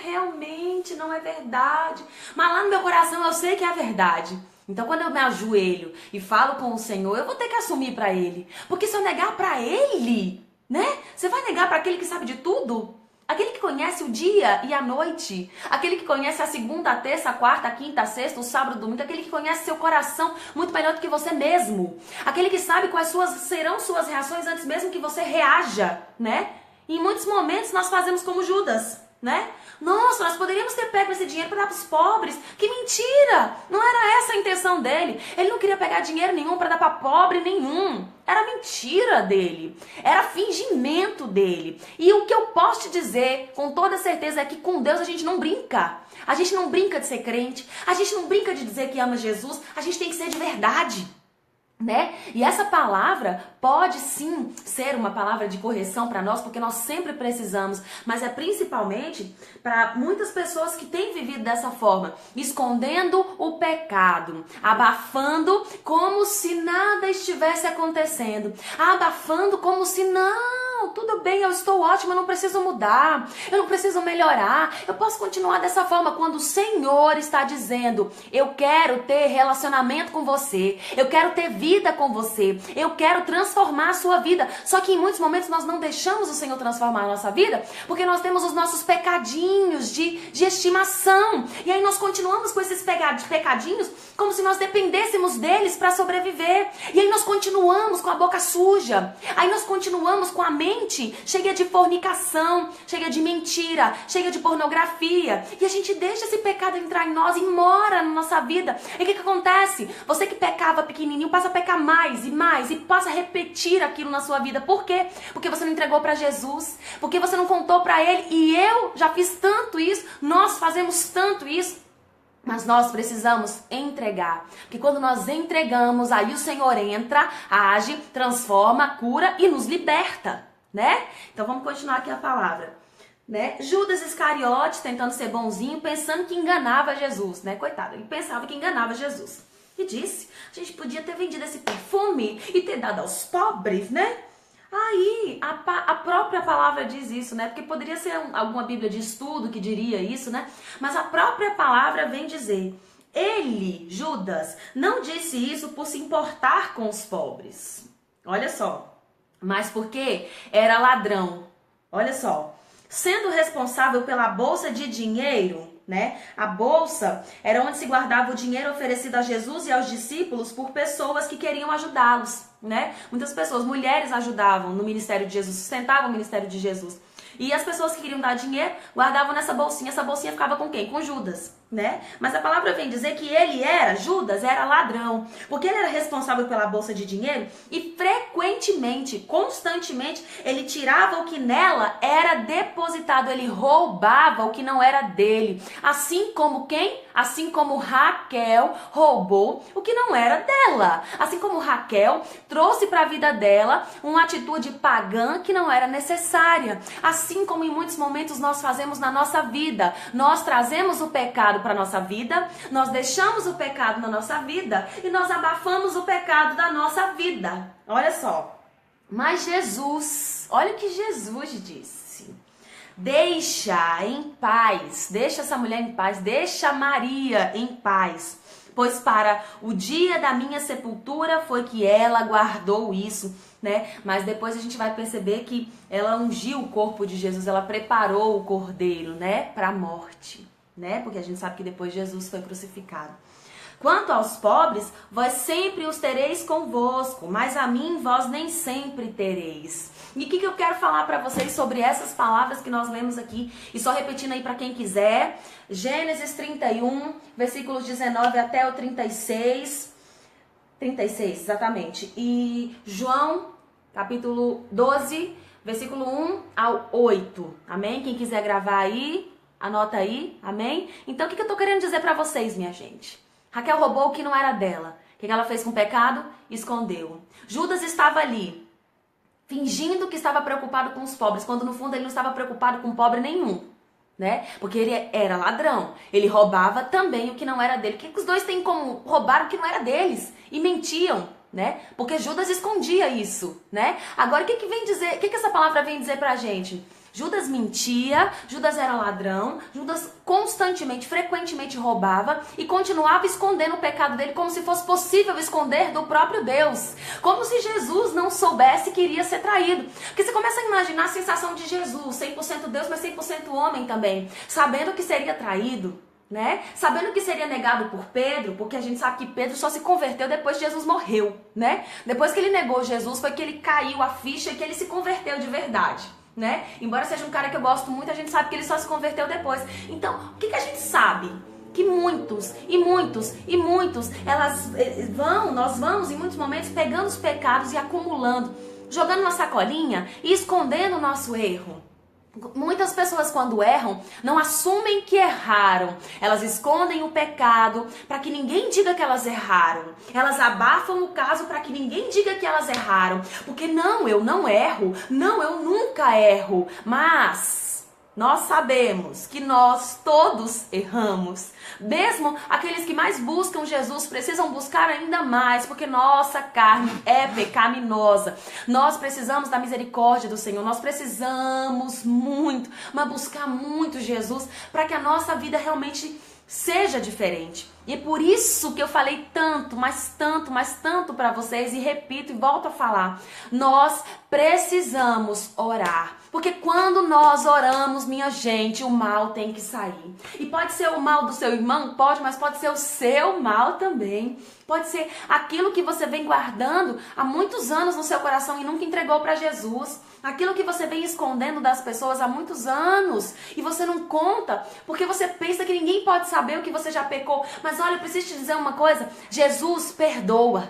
realmente não é verdade. Mas lá no meu coração eu sei que é a verdade. Então quando eu me ajoelho e falo com o Senhor, eu vou ter que assumir pra Ele. Porque se eu negar pra Ele, né? Você vai negar pra aquele que sabe de tudo? Aquele que conhece o dia e a noite, aquele que conhece a segunda, a terça, a quarta, a quinta, a sexta, o sábado, o domingo, aquele que conhece seu coração muito melhor do que você mesmo, aquele que sabe quais serão suas reações antes mesmo que você reaja, né? E em muitos momentos nós fazemos como Judas, né? Nossa, nós poderíamos ter pego esse dinheiro para dar para os pobres. Que mentira! Não era essa a intenção dele. Ele não queria pegar dinheiro nenhum para dar para pobre nenhum. Era mentira dele. Era fingimento dele. E o que eu posso te dizer com toda certeza é que com Deus a gente não brinca. A gente não brinca de ser crente. A gente não brinca de dizer que ama Jesus. A gente tem que ser de verdade. Né? E essa palavra pode sim ser uma palavra de correção para nós, porque nós sempre precisamos, mas é principalmente para muitas pessoas que têm vivido dessa forma, escondendo o pecado, abafando como se nada estivesse acontecendo, abafando como se não, tudo bem, eu estou ótima, eu não preciso mudar, eu não preciso melhorar, eu posso continuar dessa forma, quando o Senhor está dizendo, eu quero ter relacionamento com você, eu quero ter vida com você, eu quero transformar a sua vida. Só que em muitos momentos nós não deixamos o Senhor transformar a nossa vida, porque nós temos os nossos pecadinhos de estimação, e aí nós continuamos com esses pecadinhos como se nós dependêssemos deles para sobreviver, e aí nós continuamos com a boca suja, aí nós continuamos com a mente cheia de fornicação, cheia de mentira, cheia de pornografia, e a gente deixa esse pecado entrar em nós e mora na nossa vida. E o que acontece? Você que pecava pequenininho passa a pecar mais e passa a repetir aquilo na sua vida. Por quê? Porque você não entregou para Jesus, porque você não contou para Ele. E eu já fiz tanto isso, nós fazemos tanto isso, mas nós precisamos entregar, porque quando nós entregamos, aí o Senhor entra, age, transforma, cura e nos liberta, né? Então vamos continuar aqui a palavra, né? Judas Iscariote tentando ser bonzinho, pensando que enganava Jesus, né? Coitado, ele pensava que enganava Jesus. E disse, a gente podia ter vendido esse perfume e ter dado aos pobres, né? Aí, a própria palavra diz isso, né? Porque poderia ser alguma bíblia de estudo que diria isso, né? Mas a própria palavra vem dizer, ele, Judas, não disse isso por se importar com os pobres. Olha só. Mas porque era ladrão. Olha só. Sendo responsável pela bolsa de dinheiro, né? A bolsa era onde se guardava o dinheiro oferecido a Jesus e aos discípulos por pessoas que queriam ajudá-los, né? Muitas pessoas, mulheres ajudavam no ministério de Jesus, sustentavam o ministério de Jesus. E as pessoas que queriam dar dinheiro guardavam nessa bolsinha. Essa bolsinha ficava com quem? Com Judas, né? Mas a palavra vem dizer que Judas era ladrão, porque ele era responsável pela bolsa de dinheiro e frequentemente, constantemente, ele tirava o que nela era depositado, ele roubava o que não era dele. Assim como quem? Assim como Raquel roubou o que não era dela. Assim como Raquel trouxe para a vida dela uma atitude pagã que não era necessária. Assim como em muitos momentos nós fazemos na nossa vida. Nós trazemos o pecado para a nossa vida, nós deixamos o pecado na nossa vida e nós abafamos o pecado da nossa vida. Olha só. Mas Jesus, olha o que Jesus disse. Deixa em paz, deixa essa mulher em paz, deixa Maria em paz, pois para o dia da minha sepultura foi que ela guardou isso, né? Mas depois a gente vai perceber que ela ungiu o corpo de Jesus, ela preparou o cordeiro, né, para a morte, né? Porque a gente sabe que depois Jesus foi crucificado. Quanto aos pobres, vós sempre os tereis convosco, mas a mim vós nem sempre tereis. E o que eu quero falar para vocês sobre essas palavras que nós lemos aqui? E só repetindo aí para quem quiser, Gênesis 31, versículos 19 até o 36, exatamente. E João, capítulo 12, versículo 1 ao 8, amém? Quem quiser gravar aí, anota aí, amém? Então o que eu tô querendo dizer para vocês, minha gente? Raquel roubou o que não era dela. O que ela fez com o pecado? Escondeu. Judas estava ali, fingindo que estava preocupado com os pobres, quando no fundo ele não estava preocupado com pobre nenhum, né? Porque ele era ladrão. Ele roubava também o que não era dele. O que os dois têm em comum? Roubaram o que não era deles e mentiam, né? Porque Judas escondia isso, né? Agora o que vem dizer? O que essa palavra vem dizer pra gente? Judas mentia, Judas era ladrão, Judas constantemente, frequentemente roubava e continuava escondendo o pecado dele como se fosse possível esconder do próprio Deus. Como se Jesus não soubesse que iria ser traído. Porque você começa a imaginar a sensação de Jesus, 100% Deus, mas 100% homem também, sabendo que seria traído, né? Sabendo que seria negado por Pedro, porque a gente sabe que Pedro só se converteu depois que Jesus morreu, né? Depois que ele negou Jesus, foi que ele caiu a ficha e que ele se converteu de verdade, né? Embora seja um cara que eu gosto muito, a gente sabe que ele só se converteu depois. Então, o que a gente sabe? Que muitos, nós vamos em muitos momentos pegando os pecados e acumulando, jogando na sacolinha e escondendo o nosso erro. Muitas pessoas, quando erram, não assumem que erraram. Elas escondem o pecado para que ninguém diga que elas erraram. Elas abafam o caso para que ninguém diga que elas erraram. Porque não, eu não erro. Não, eu nunca erro. Mas nós sabemos que nós todos erramos. Mesmo aqueles que mais buscam Jesus precisam buscar ainda mais, porque nossa carne é pecaminosa. Nós precisamos da misericórdia do Senhor. Nós precisamos muito, mas buscar muito Jesus para que a nossa vida realmente seja diferente. E é por isso que eu falei tanto, mas tanto para vocês, e repito e volto a falar. Nós precisamos orar. Porque quando nós oramos, minha gente, o mal tem que sair. E pode ser o mal do seu irmão? Pode, mas pode ser o seu mal também. Pode ser aquilo que você vem guardando há muitos anos no seu coração e nunca entregou para Jesus. Aquilo que você vem escondendo das pessoas há muitos anos e você não conta, porque você pensa que ninguém pode saber o que você já pecou. Mas olha, eu preciso te dizer uma coisa, Jesus perdoa.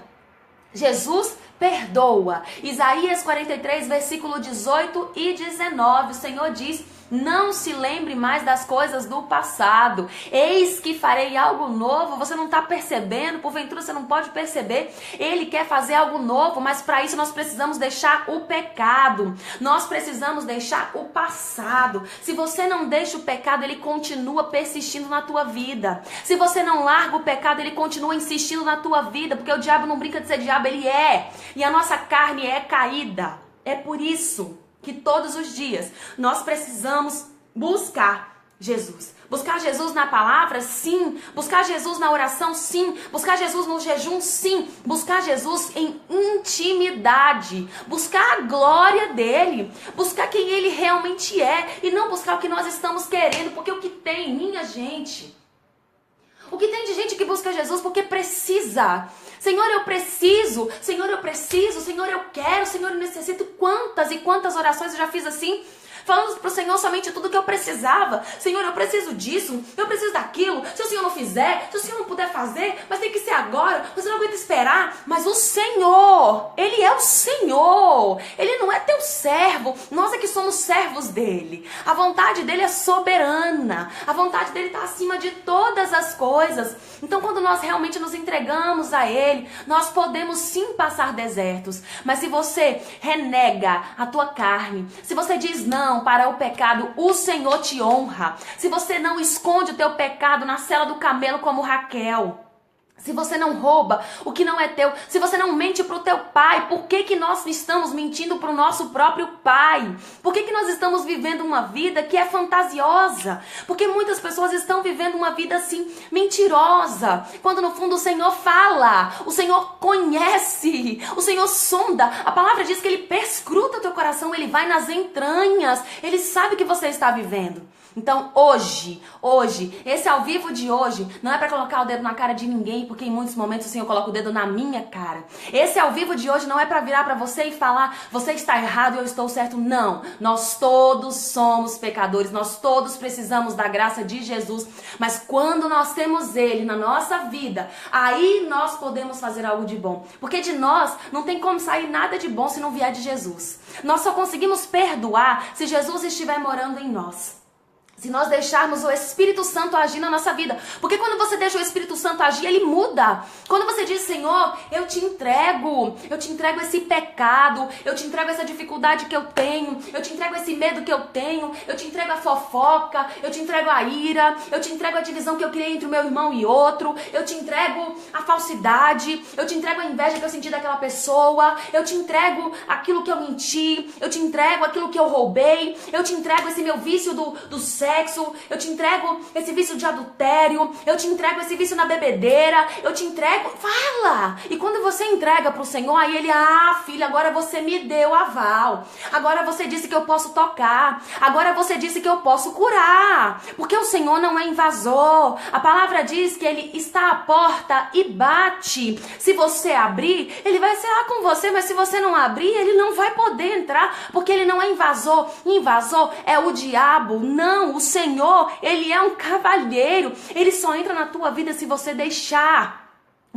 Jesus perdoa. Isaías 43, versículo 18 e 19, o Senhor diz: não se lembre mais das coisas do passado. Eis que farei algo novo. Você não está percebendo? Porventura você não pode perceber? Ele quer fazer algo novo, mas para isso nós precisamos deixar o pecado. Nós precisamos deixar o passado. Se você não deixa o pecado, ele continua persistindo na tua vida. Se você não larga o pecado, ele continua insistindo na tua vida, porque o diabo não brinca de ser diabo, ele é. E a nossa carne é caída. É por isso que todos os dias nós precisamos buscar Jesus. Buscar Jesus na palavra, sim. Buscar Jesus na oração, sim. Buscar Jesus no jejum, sim. Buscar Jesus em intimidade. Buscar a glória dele. Buscar quem ele realmente é. E não buscar o que nós estamos querendo. Porque o que tem, minha gente... O que tem de gente que busca Jesus porque precisa. Senhor, eu preciso. Senhor, eu preciso. Senhor, eu quero. Senhor, eu necessito. Quantas e quantas orações eu já fiz assim? falando pro Senhor somente tudo que eu precisava. Senhor, eu preciso disso, eu preciso daquilo. Se o Senhor não fizer, se o Senhor não puder fazer, mas tem que ser agora, você não aguenta esperar. Mas o Senhor, Ele é o Senhor, Ele não é teu servo, nós é que somos servos dEle. A vontade dEle é soberana, a vontade dEle está acima de todas as coisas. Então quando nós realmente nos entregamos a Ele, nós podemos sim passar desertos. Mas se você renega a tua carne, se você diz não para o pecado, o Senhor te honra. Se você não esconde o teu pecado na sela do camelo como Raquel, se você não rouba o que não é teu, se você não mente para o teu pai, por que que nós estamos mentindo para o nosso próprio pai? Por que que nós estamos vivendo uma vida que é fantasiosa? Porque muitas pessoas estão vivendo uma vida assim, mentirosa, quando no fundo o Senhor fala, o Senhor conhece, o Senhor sonda. A palavra diz que Ele perscruta o teu coração, Ele vai nas entranhas, Ele sabe o que você está vivendo. Então hoje, esse ao vivo de hoje, não é para colocar o dedo na cara de ninguém, porque em muitos momentos o Senhor coloca o dedo na minha cara. Esse ao vivo de hoje não é para virar para você e falar, você está errado e eu estou certo. Não, nós todos somos pecadores, nós todos precisamos da graça de Jesus. Mas quando nós temos Ele na nossa vida, aí nós podemos fazer algo de bom. Porque de nós não tem como sair nada de bom se não vier de Jesus. Nós só conseguimos perdoar se Jesus estiver morando em nós. Se nós deixarmos o Espírito Santo agir na nossa vida. Porque quando você deixa o Espírito Santo agir, ele muda. Quando você diz, Senhor, eu te entrego esse pecado, eu te entrego essa dificuldade que eu tenho, eu te entrego esse medo que eu tenho, eu te entrego a fofoca, eu te entrego a ira, eu te entrego a divisão que eu criei entre o meu irmão e outro, eu te entrego a falsidade, eu te entrego a inveja que eu senti daquela pessoa, eu te entrego aquilo que eu menti, eu te entrego aquilo que eu roubei, eu te entrego esse meu vício do sexo, eu te entrego esse vício de adultério, eu te entrego esse vício na bebedeira, eu te entrego, fala! E quando você entrega pro Senhor, aí Ele, filha, agora você me deu aval, agora você disse que eu posso tocar, agora você disse que eu posso curar, porque o Senhor não é invasor, a palavra diz que Ele está à porta e bate. Se você abrir, Ele vai cear com você, mas se você não abrir, Ele não vai poder entrar, porque Ele não é invasor. Invasor é o diabo, não, o Senhor, Ele é um cavalheiro, Ele só entra na tua vida se você deixar.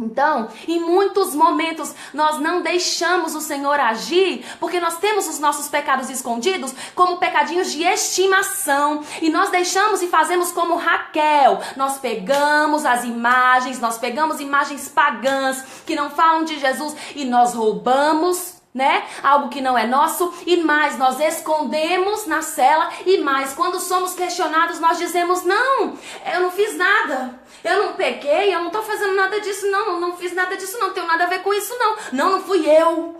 Então, em muitos momentos, nós não deixamos o Senhor agir, porque nós temos os nossos pecados escondidos como pecadinhos de estimação, e nós deixamos e fazemos como Raquel, nós pegamos as imagens, nós pegamos imagens pagãs, que não falam de Jesus, e nós roubamos, algo que não é nosso, e mais nós escondemos na cela, e mais quando somos questionados nós dizemos, não, eu não fiz nada, eu não pequei, eu não tô fazendo nada disso, não fiz nada disso, não tenho nada a ver com isso, não fui eu,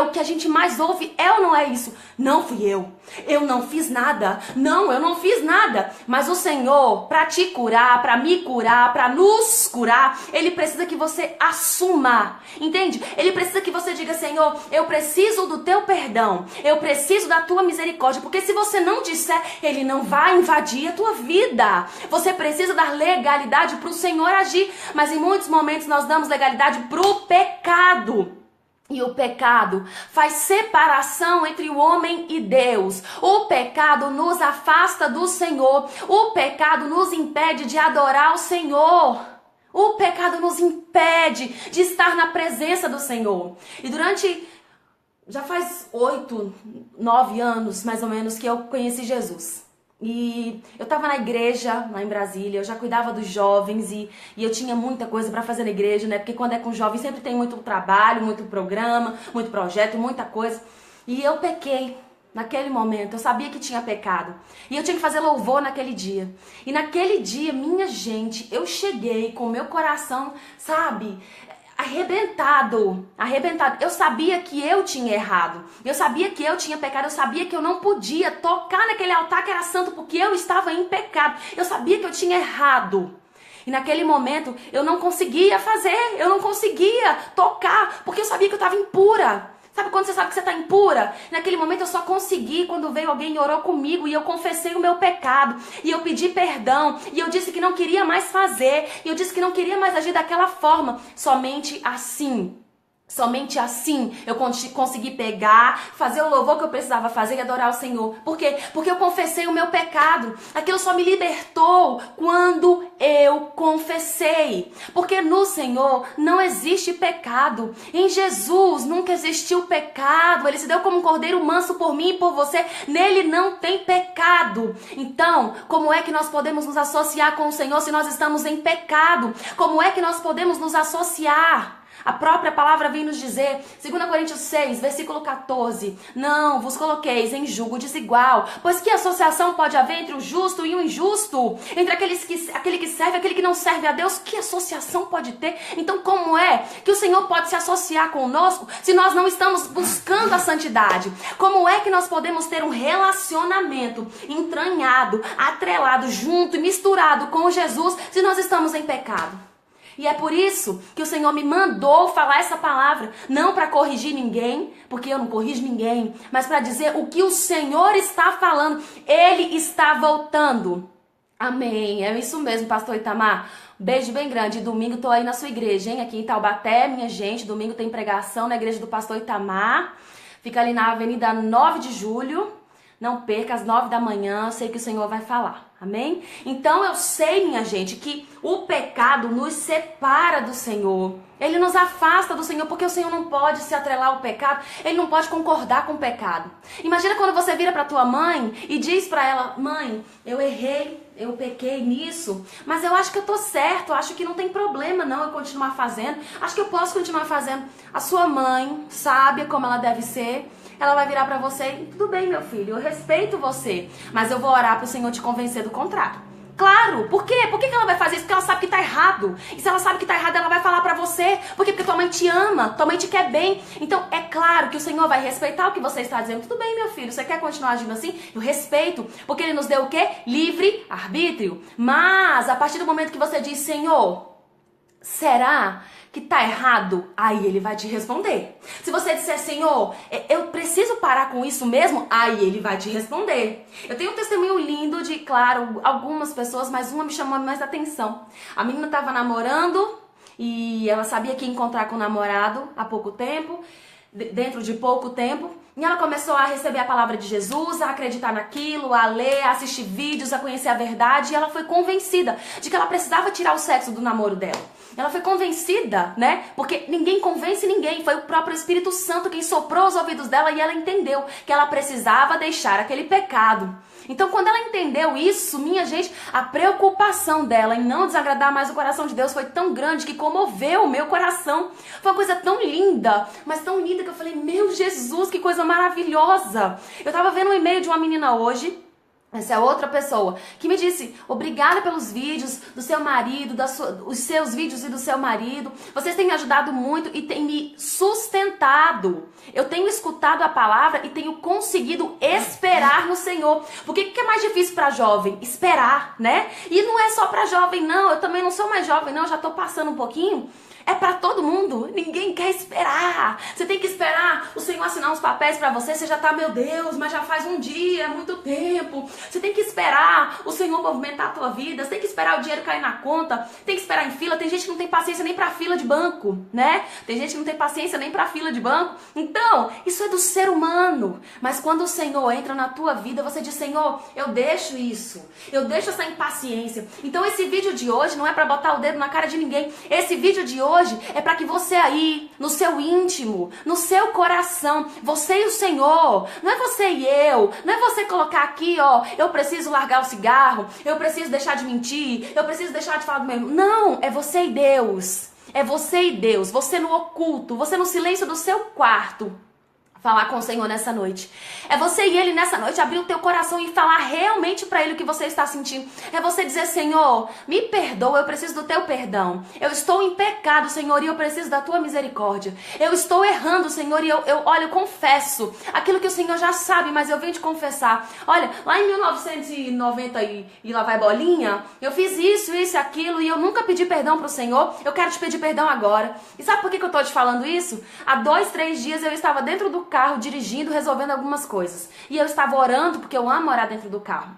o que a gente mais ouve é ou não é isso? Não fui eu não fiz nada, eu não fiz nada, mas o Senhor, para te curar, para me curar, para nos curar, Ele precisa que você assuma, entende? Ele precisa que você diga, Senhor, eu preciso do teu perdão, eu preciso da tua misericórdia, porque se você não disser, Ele não vai invadir a tua vida. Você precisa dar legalidade para o Senhor agir, mas em muitos momentos nós damos legalidade para o pecado. E o pecado faz separação entre o homem e Deus. O pecado nos afasta do Senhor. O pecado nos impede de adorar o Senhor. O pecado nos impede de estar na presença do Senhor. E já faz 8, 9 anos, mais ou menos, que eu conheci Jesus. E eu tava na igreja, lá em Brasília, eu já cuidava dos jovens e eu tinha muita coisa pra fazer na igreja, Porque quando é com jovens sempre tem muito trabalho, muito programa, muito projeto, muita coisa. E eu pequei naquele momento, eu sabia que tinha pecado. E eu tinha que fazer louvor naquele dia. E naquele dia, minha gente, eu cheguei com o meu coração, arrebentado. Eu sabia que eu tinha errado, eu sabia que eu tinha pecado, eu sabia que eu não podia tocar naquele altar que era santo porque eu estava em pecado, eu sabia que eu tinha errado. E naquele momento eu não conseguia eu não conseguia tocar, porque eu sabia que eu estava impura. Sabe quando você sabe que você está impura? Naquele momento eu só consegui quando veio alguém e orou comigo e eu confessei o meu pecado. E eu pedi perdão. E eu disse que não queria mais fazer. E eu disse que não queria mais agir daquela forma. Somente assim. Somente assim eu consegui pegar, fazer o louvor que eu precisava fazer e adorar o Senhor. Por quê? Porque eu confessei o meu pecado. Aquilo só me libertou quando eu confessei. Porque no Senhor não existe pecado. Em Jesus nunca existiu pecado. Ele se deu como um cordeiro manso por mim e por você. Nele não tem pecado. Então, como é que nós podemos nos associar com o Senhor se nós estamos em pecado? Como é que nós podemos nos associar? A própria palavra vem nos dizer, 2 Coríntios 6, versículo 14, não vos coloqueis em jugo desigual, pois que associação pode haver entre o justo e o injusto? Entre aquele que serve e aquele que não serve a Deus? Que associação pode ter? Então como é que o Senhor pode se associar conosco se nós não estamos buscando a santidade? Como é que nós podemos ter um relacionamento entranhado, atrelado, junto e misturado com Jesus se nós estamos em pecado? E é por isso que o Senhor me mandou falar essa palavra, não para corrigir ninguém, porque eu não corrijo ninguém, mas para dizer o que o Senhor está falando. Ele está voltando. Amém. É isso mesmo, pastor Itamar. Beijo bem grande. Domingo tô aí na sua igreja, hein? Aqui em Taubaté, minha gente. Domingo tem pregação na igreja do pastor Itamar. Fica ali na Avenida 9 de Julho. Não perca, às 9 da manhã, eu sei que o Senhor vai falar. Amém? Então eu sei, minha gente, que o pecado nos separa do Senhor. Ele nos afasta do Senhor, porque o Senhor não pode se atrelar ao pecado. Ele não pode concordar com o pecado. Imagina quando você vira para tua mãe e diz para ela, mãe, eu errei, eu pequei nisso, mas eu acho que eu tô certo, eu acho que não tem problema não eu continuar fazendo. Acho que eu posso continuar fazendo. A sua mãe, sábia como ela deve ser, ela vai virar pra você e tudo bem, meu filho, eu respeito você, mas eu vou orar pro Senhor te convencer do contrário. Claro, por quê? Por que ela vai fazer isso? Porque ela sabe que tá errado. E se ela sabe que tá errado, ela vai falar pra você. Por quê? Porque tua mãe te ama, tua mãe te quer bem. Então é claro que o Senhor vai respeitar o que você está dizendo. Tudo bem, meu filho, você quer continuar agindo assim? Eu respeito, porque Ele nos deu o quê? Livre arbítrio. Mas a partir do momento que você diz, Senhor, será que tá errado? Aí Ele vai te responder. Se você disser, Senhor, eu preciso parar com isso mesmo, aí Ele vai te responder. Eu tenho um testemunho lindo de, claro, algumas pessoas, mas uma me chamou mais atenção. A menina tava namorando e ela sabia que ia encontrar com o namorado há pouco tempo, dentro de pouco tempo. E ela começou a receber a palavra de Jesus, a acreditar naquilo, a ler, a assistir vídeos, a conhecer a verdade. E ela foi convencida de que ela precisava tirar o sexo do namoro dela. Ela foi convencida, né? Porque ninguém convence ninguém. Foi o próprio Espírito Santo quem soprou os ouvidos dela e ela entendeu que ela precisava deixar aquele pecado. Então, quando ela entendeu isso, minha gente, a preocupação dela em não desagradar mais o coração de Deus foi tão grande que comoveu o meu coração. Foi uma coisa tão linda, mas tão linda que eu falei, meu Jesus, que coisa maravilhosa. Eu tava vendo um e-mail de uma menina hoje, essa é outra pessoa, que me disse, obrigada pelos vídeos do seu marido, os seus vídeos e do seu marido. Vocês têm me ajudado muito e têm me sustentado. Eu tenho escutado a palavra e tenho conseguido esperar no Senhor. Porque o que é mais difícil para jovem? Esperar, né? E não é só para jovem, não. Eu também não sou mais jovem, não. Já tô passando um pouquinho. É pra todo mundo. Ninguém quer esperar. Você tem que esperar o Senhor assinar uns papéis pra você. Você já tá, meu Deus, mas já faz um dia, é muito tempo. Você tem que esperar o Senhor movimentar a tua vida. Você tem que esperar o dinheiro cair na conta. Tem que esperar em fila. Tem gente que não tem paciência nem pra fila de banco, né? Tem gente que não tem paciência nem pra fila de banco. Então, isso é do ser humano. Mas quando o Senhor entra na tua vida, você diz, Senhor, eu deixo isso. Eu deixo essa impaciência. Então, esse vídeo de hoje não é pra botar o dedo na cara de ninguém. Esse vídeo de hoje é para que você aí, no seu íntimo, no seu coração, você e o Senhor, não é você e eu, não é você colocar aqui, ó, eu preciso largar o cigarro, eu preciso deixar de mentir, eu preciso deixar de falar do meu... Não, é você e Deus, é você e Deus, você no oculto, você no silêncio do seu quarto. Falar com o Senhor nessa noite. É você e Ele nessa noite abrir o teu coração e falar realmente pra Ele o que você está sentindo. É você dizer, Senhor, me perdoa, eu preciso do teu perdão. Eu estou em pecado, Senhor, e eu preciso da tua misericórdia. Eu estou errando, Senhor, e eu confesso aquilo que o Senhor já sabe, mas eu venho te confessar. Olha, lá em 1990 e lá vai bolinha, eu fiz isso e aquilo, e eu nunca pedi perdão pro Senhor. Eu quero te pedir perdão agora. E sabe por que eu tô te falando isso? Há 2, 3 dias eu estava dentro do carro, dirigindo, resolvendo algumas coisas. E eu estava orando, porque eu amo orar dentro do carro.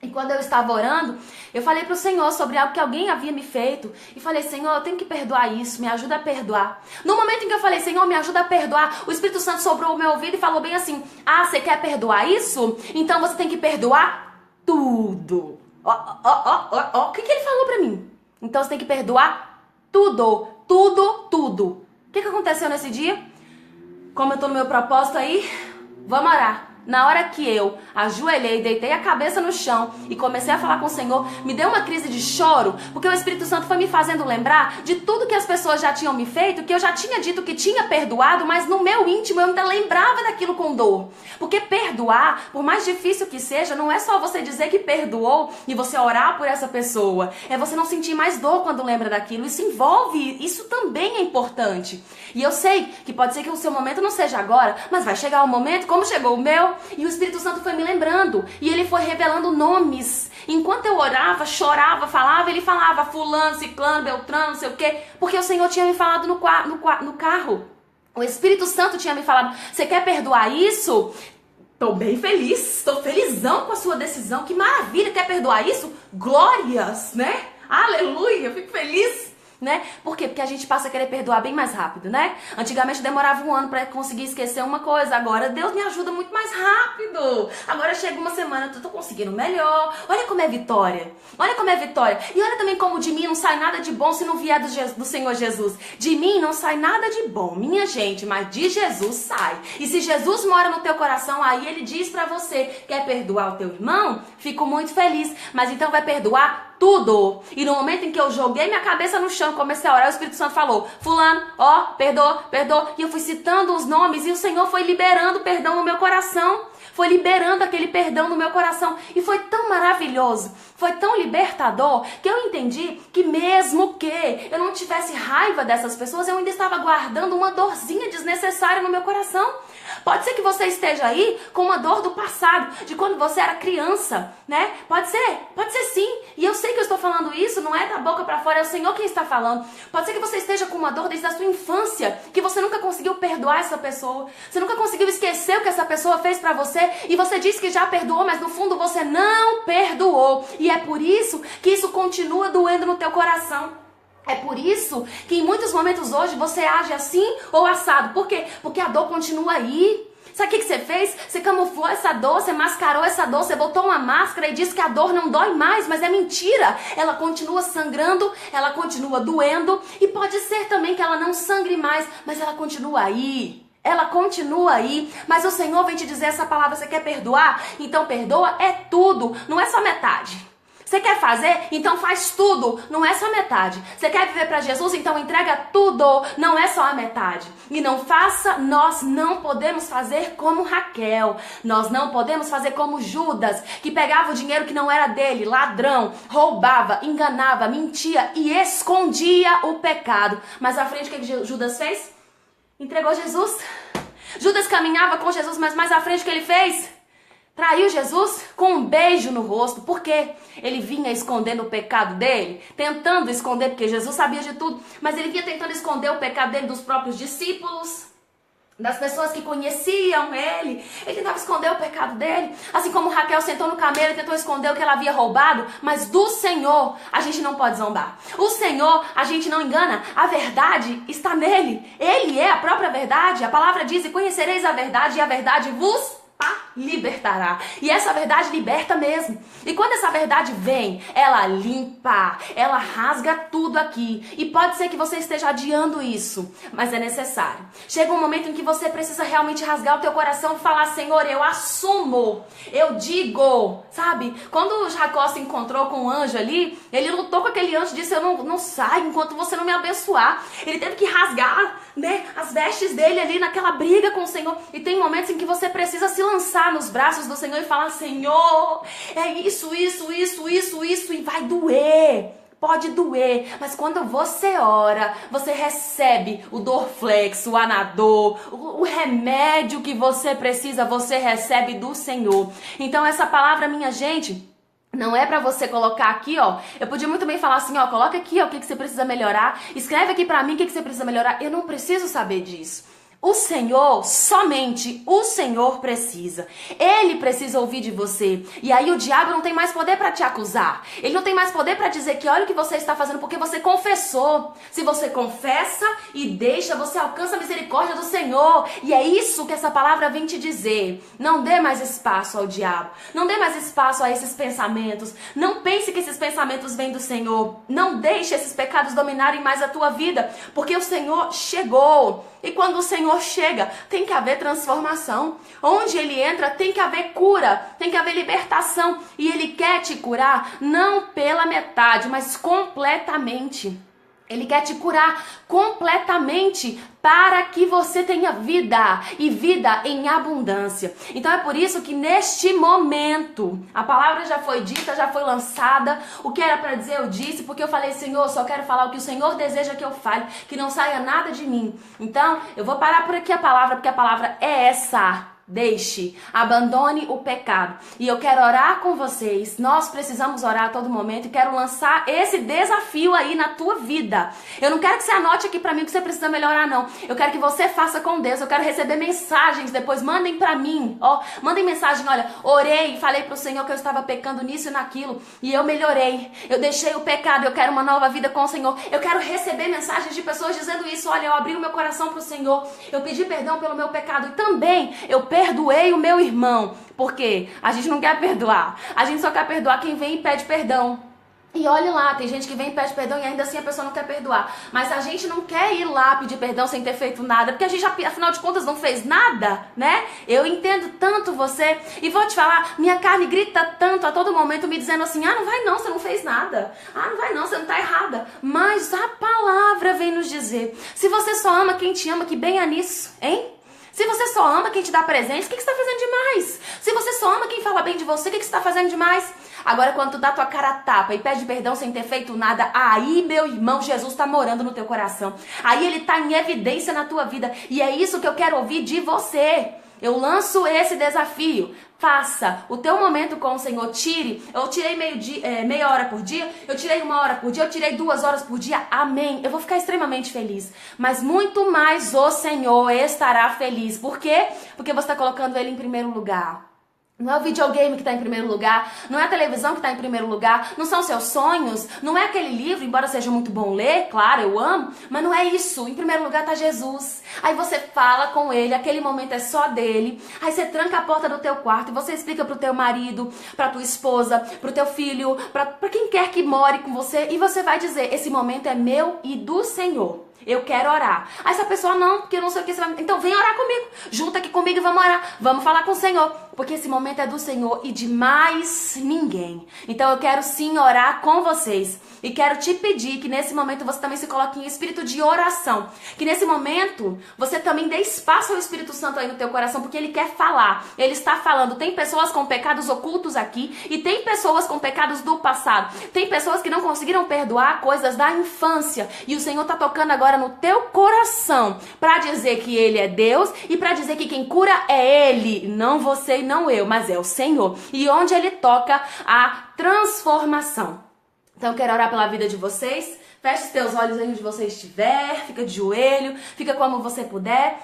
E quando eu estava orando, eu falei pro Senhor sobre algo que alguém havia me feito. E falei, Senhor, eu tenho que perdoar isso, me ajuda a perdoar. No momento em que eu falei, Senhor, me ajuda a perdoar, o Espírito Santo soprou o meu ouvido e falou bem assim, ah, você quer perdoar isso? Então você tem que perdoar tudo. O que ele falou pra mim? Então você tem que perdoar tudo, tudo. O que aconteceu nesse dia? Como eu tô no meu propósito aí, vamos orar. Na hora que eu ajoelhei, deitei a cabeça no chão e comecei a falar com o Senhor, me deu uma crise de choro, porque o Espírito Santo foi me fazendo lembrar de tudo que as pessoas já tinham me feito, que eu já tinha dito que tinha perdoado, mas no meu íntimo eu ainda lembrava daquilo com dor. Porque perdoar, por mais difícil que seja, não é só você dizer que perdoou e você orar por essa pessoa. É você não sentir mais dor quando lembra daquilo. Isso envolve, isso também é importante. E eu sei que pode ser que o seu momento não seja agora, mas vai chegar um momento, como chegou o meu, e o Espírito Santo foi me lembrando, e ele foi revelando nomes. Enquanto eu orava, chorava, falava, ele falava fulano, ciclano, beltrano, não sei o quê, porque o Senhor tinha me falado no carro. O Espírito Santo tinha me falado, você quer perdoar isso? Tô bem feliz, tô felizão com a sua decisão, que maravilha, quer perdoar isso? Glórias, né? Aleluia, eu fico feliz. Né? Por quê? Porque a gente passa a querer perdoar bem mais rápido, né? Antigamente demorava um ano para conseguir esquecer uma coisa, agora Deus me ajuda muito mais rápido. Agora chega uma semana, eu tô conseguindo melhor. Olha como é vitória. Olha como é vitória. E olha também como de mim não sai nada de bom se não vier do Senhor Jesus. De mim não sai nada de bom, minha gente, mas de Jesus sai. E se Jesus mora no teu coração, aí ele diz pra você, quer perdoar o teu irmão? Fico muito feliz, mas então vai perdoar tudo. E no momento em que eu joguei minha cabeça no chão, comecei a orar, o Espírito Santo falou, fulano, ó, perdoa. E eu fui citando os nomes e o Senhor foi liberando perdão no meu coração. Foi liberando aquele perdão no meu coração. E foi tão maravilhoso, foi tão libertador, que eu entendi que mesmo que eu não tivesse raiva dessas pessoas, eu ainda estava guardando uma dorzinha desnecessária no meu coração. Pode ser que você esteja aí com uma dor do passado, de quando você era criança, né? Pode ser sim. E eu sei que eu estou falando isso, não é da boca para fora, é o Senhor quem está falando. Pode ser que você esteja com uma dor desde a sua infância, que você nunca conseguiu perdoar essa pessoa, você nunca conseguiu esquecer o que essa pessoa fez para você, e você disse que já perdoou, mas no fundo você não perdoou. E é por isso que isso continua doendo no teu coração. É por isso que em muitos momentos hoje você age assim ou assado. Por quê? Porque a dor continua aí. Sabe o que você fez? Você camuflou essa dor, você mascarou essa dor, você botou uma máscara e disse que a dor não dói mais, mas é mentira. Ela continua sangrando, ela continua doendo e pode ser também que ela não sangre mais, mas ela continua aí. Ela continua aí, mas o Senhor vem te dizer essa palavra, você quer perdoar? Então perdoa é tudo, não é só metade. Você quer fazer? Então faz tudo, não é só metade. Você quer viver para Jesus? Então entrega tudo, não é só a metade. E não faça, nós não podemos fazer como Raquel. Nós não podemos fazer como Judas, que pegava o dinheiro que não era dele, ladrão, roubava, enganava, mentia e escondia o pecado. Mas à frente o que Judas fez? Entregou Jesus. Judas caminhava com Jesus, mas mais à frente o que ele fez? Traiu Jesus com um beijo no rosto. Por quê? Ele vinha escondendo o pecado dele, tentando esconder, porque Jesus sabia de tudo, mas ele vinha tentando esconder o pecado dele dos próprios discípulos, das pessoas que conheciam ele. Ele tentava esconder o pecado dele, assim como Raquel sentou no camelo e tentou esconder o que ela havia roubado. Mas do Senhor a gente não pode zombar. O Senhor a gente não engana. A verdade está nele. Ele é a própria verdade. A palavra diz, e conhecereis a verdade, e a verdade vos libertará. E essa verdade liberta mesmo. E quando essa verdade vem, ela limpa, ela rasga tudo aqui. E pode ser que você esteja adiando isso, mas é necessário. Chega um momento em que você precisa realmente rasgar o teu coração e falar, Senhor, eu assumo, eu digo, sabe? Quando Jacó se encontrou com o anjo ali, ele lutou com aquele anjo e disse, eu não saio enquanto você não me abençoar. Ele teve que rasgar, né, as vestes dele ali naquela briga com o Senhor. E tem momentos em que você precisa se lançar nos braços do Senhor e falar, Senhor, é isso, e vai doer. Pode doer, mas quando você ora, você recebe o Dorflex, o Anador, o remédio que você precisa, você recebe do Senhor. Então essa palavra, minha gente, não é pra você colocar aqui, ó. Eu podia muito bem falar assim, ó, coloca aqui, ó, o que você precisa melhorar. Escreve aqui pra mim o que você precisa melhorar. Eu não preciso saber disso. O Senhor, somente o Senhor precisa. Ele precisa ouvir de você. E aí o diabo não tem mais poder para te acusar. Ele não tem mais poder para dizer que olha o que você está fazendo porque você confessou. Se você confessa e deixa, você alcança a misericórdia do Senhor. E é isso que essa palavra vem te dizer. Não dê mais espaço ao diabo. Não dê mais espaço a esses pensamentos. Não pense que esses pensamentos vêm do Senhor. Não deixe esses pecados dominarem mais a tua vida, porque o Senhor chegou. E quando o Senhor chega, tem que haver transformação. Onde Ele entra, tem que haver cura, tem que haver libertação. E Ele quer te curar, não pela metade, mas completamente. Ele quer te curar completamente para que você tenha vida e vida em abundância. Então é por isso que neste momento a palavra já foi dita, já foi lançada. O que era para dizer eu disse, porque eu falei, Senhor, só quero falar o que o Senhor deseja que eu fale, que não saia nada de mim. Então eu vou parar por aqui a palavra, porque a palavra é essa. Deixe, abandone o pecado. E eu quero orar com vocês. Nós precisamos orar a todo momento e quero lançar esse desafio aí na tua vida. Eu não quero que você anote aqui pra mim que você precisa melhorar, não. Eu quero que você faça com Deus. Eu quero receber mensagens depois. Mandem pra mim, ó. Mandem mensagem, olha, orei, falei pro Senhor que eu estava pecando nisso e naquilo e eu melhorei. Eu deixei o pecado, eu quero uma nova vida com o Senhor. Eu quero receber mensagens de pessoas dizendo isso. Olha, eu abri o meu coração pro Senhor. Eu pedi perdão pelo meu pecado e também eu perdoei o meu irmão. Porque a gente não quer perdoar. A gente só quer perdoar quem vem e pede perdão. E olhe lá, tem gente que vem e pede perdão e ainda assim a pessoa não quer perdoar. Mas a gente não quer ir lá pedir perdão sem ter feito nada, porque a gente, afinal de contas, não fez nada, né? Eu entendo tanto você e vou te falar, minha carne grita tanto a todo momento me dizendo assim, ah, não vai não, você não fez nada. Ah, não vai não, você não tá errada. Mas a palavra vem nos dizer, se você só ama quem te ama, que bem é nisso, hein? Se você só ama quem te dá presente, o que você está fazendo demais? Se você só ama quem fala bem de você, o que você está fazendo demais? Agora, quando tu dá tua cara a tapa e pede perdão sem ter feito nada, aí, meu irmão, Jesus está morando no teu coração. Aí ele está em evidência na tua vida. E é isso que eu quero ouvir de você. Eu lanço esse desafio. Faça o teu momento com o Senhor. Eu tirei meia hora por dia, eu tirei 1 hora por dia, eu tirei 2 horas por dia. Amém. Eu vou ficar extremamente feliz. Mas muito mais o Senhor estará feliz. Por quê? Porque você está colocando Ele em primeiro lugar. Não é o videogame que está em primeiro lugar, não é a televisão que está em primeiro lugar, não são seus sonhos, não é aquele livro, embora seja muito bom ler, claro, eu amo, mas não é isso. Em primeiro lugar está Jesus. Aí você fala com Ele, aquele momento é só dele, aí você tranca a porta do teu quarto e você explica pro teu marido, pra tua esposa, pro teu filho, pra quem quer que more com você, e você vai dizer, esse momento é meu e do Senhor. Eu quero orar. Aí essa pessoa, não, porque eu não sei o que você vai... Então vem orar comigo. Junta aqui comigo e vamos orar. Vamos falar com o Senhor. Porque esse momento é do Senhor e de mais ninguém. Então eu quero sim orar com vocês. E quero te pedir que nesse momento você também se coloque em espírito de oração. Que nesse momento você também dê espaço ao Espírito Santo aí no teu coração. Porque Ele quer falar. Ele está falando. Tem pessoas com pecados ocultos aqui. E tem pessoas com pecados do passado. Tem pessoas que não conseguiram perdoar coisas da infância. E o Senhor está tocando agora no teu coração para dizer que Ele é Deus e para dizer que quem cura é Ele, não você e não eu, mas é o Senhor. E onde Ele toca a transformação. Então eu quero orar pela vida de vocês. Feche os teus olhos aí onde você estiver, fica de joelho, fica como você puder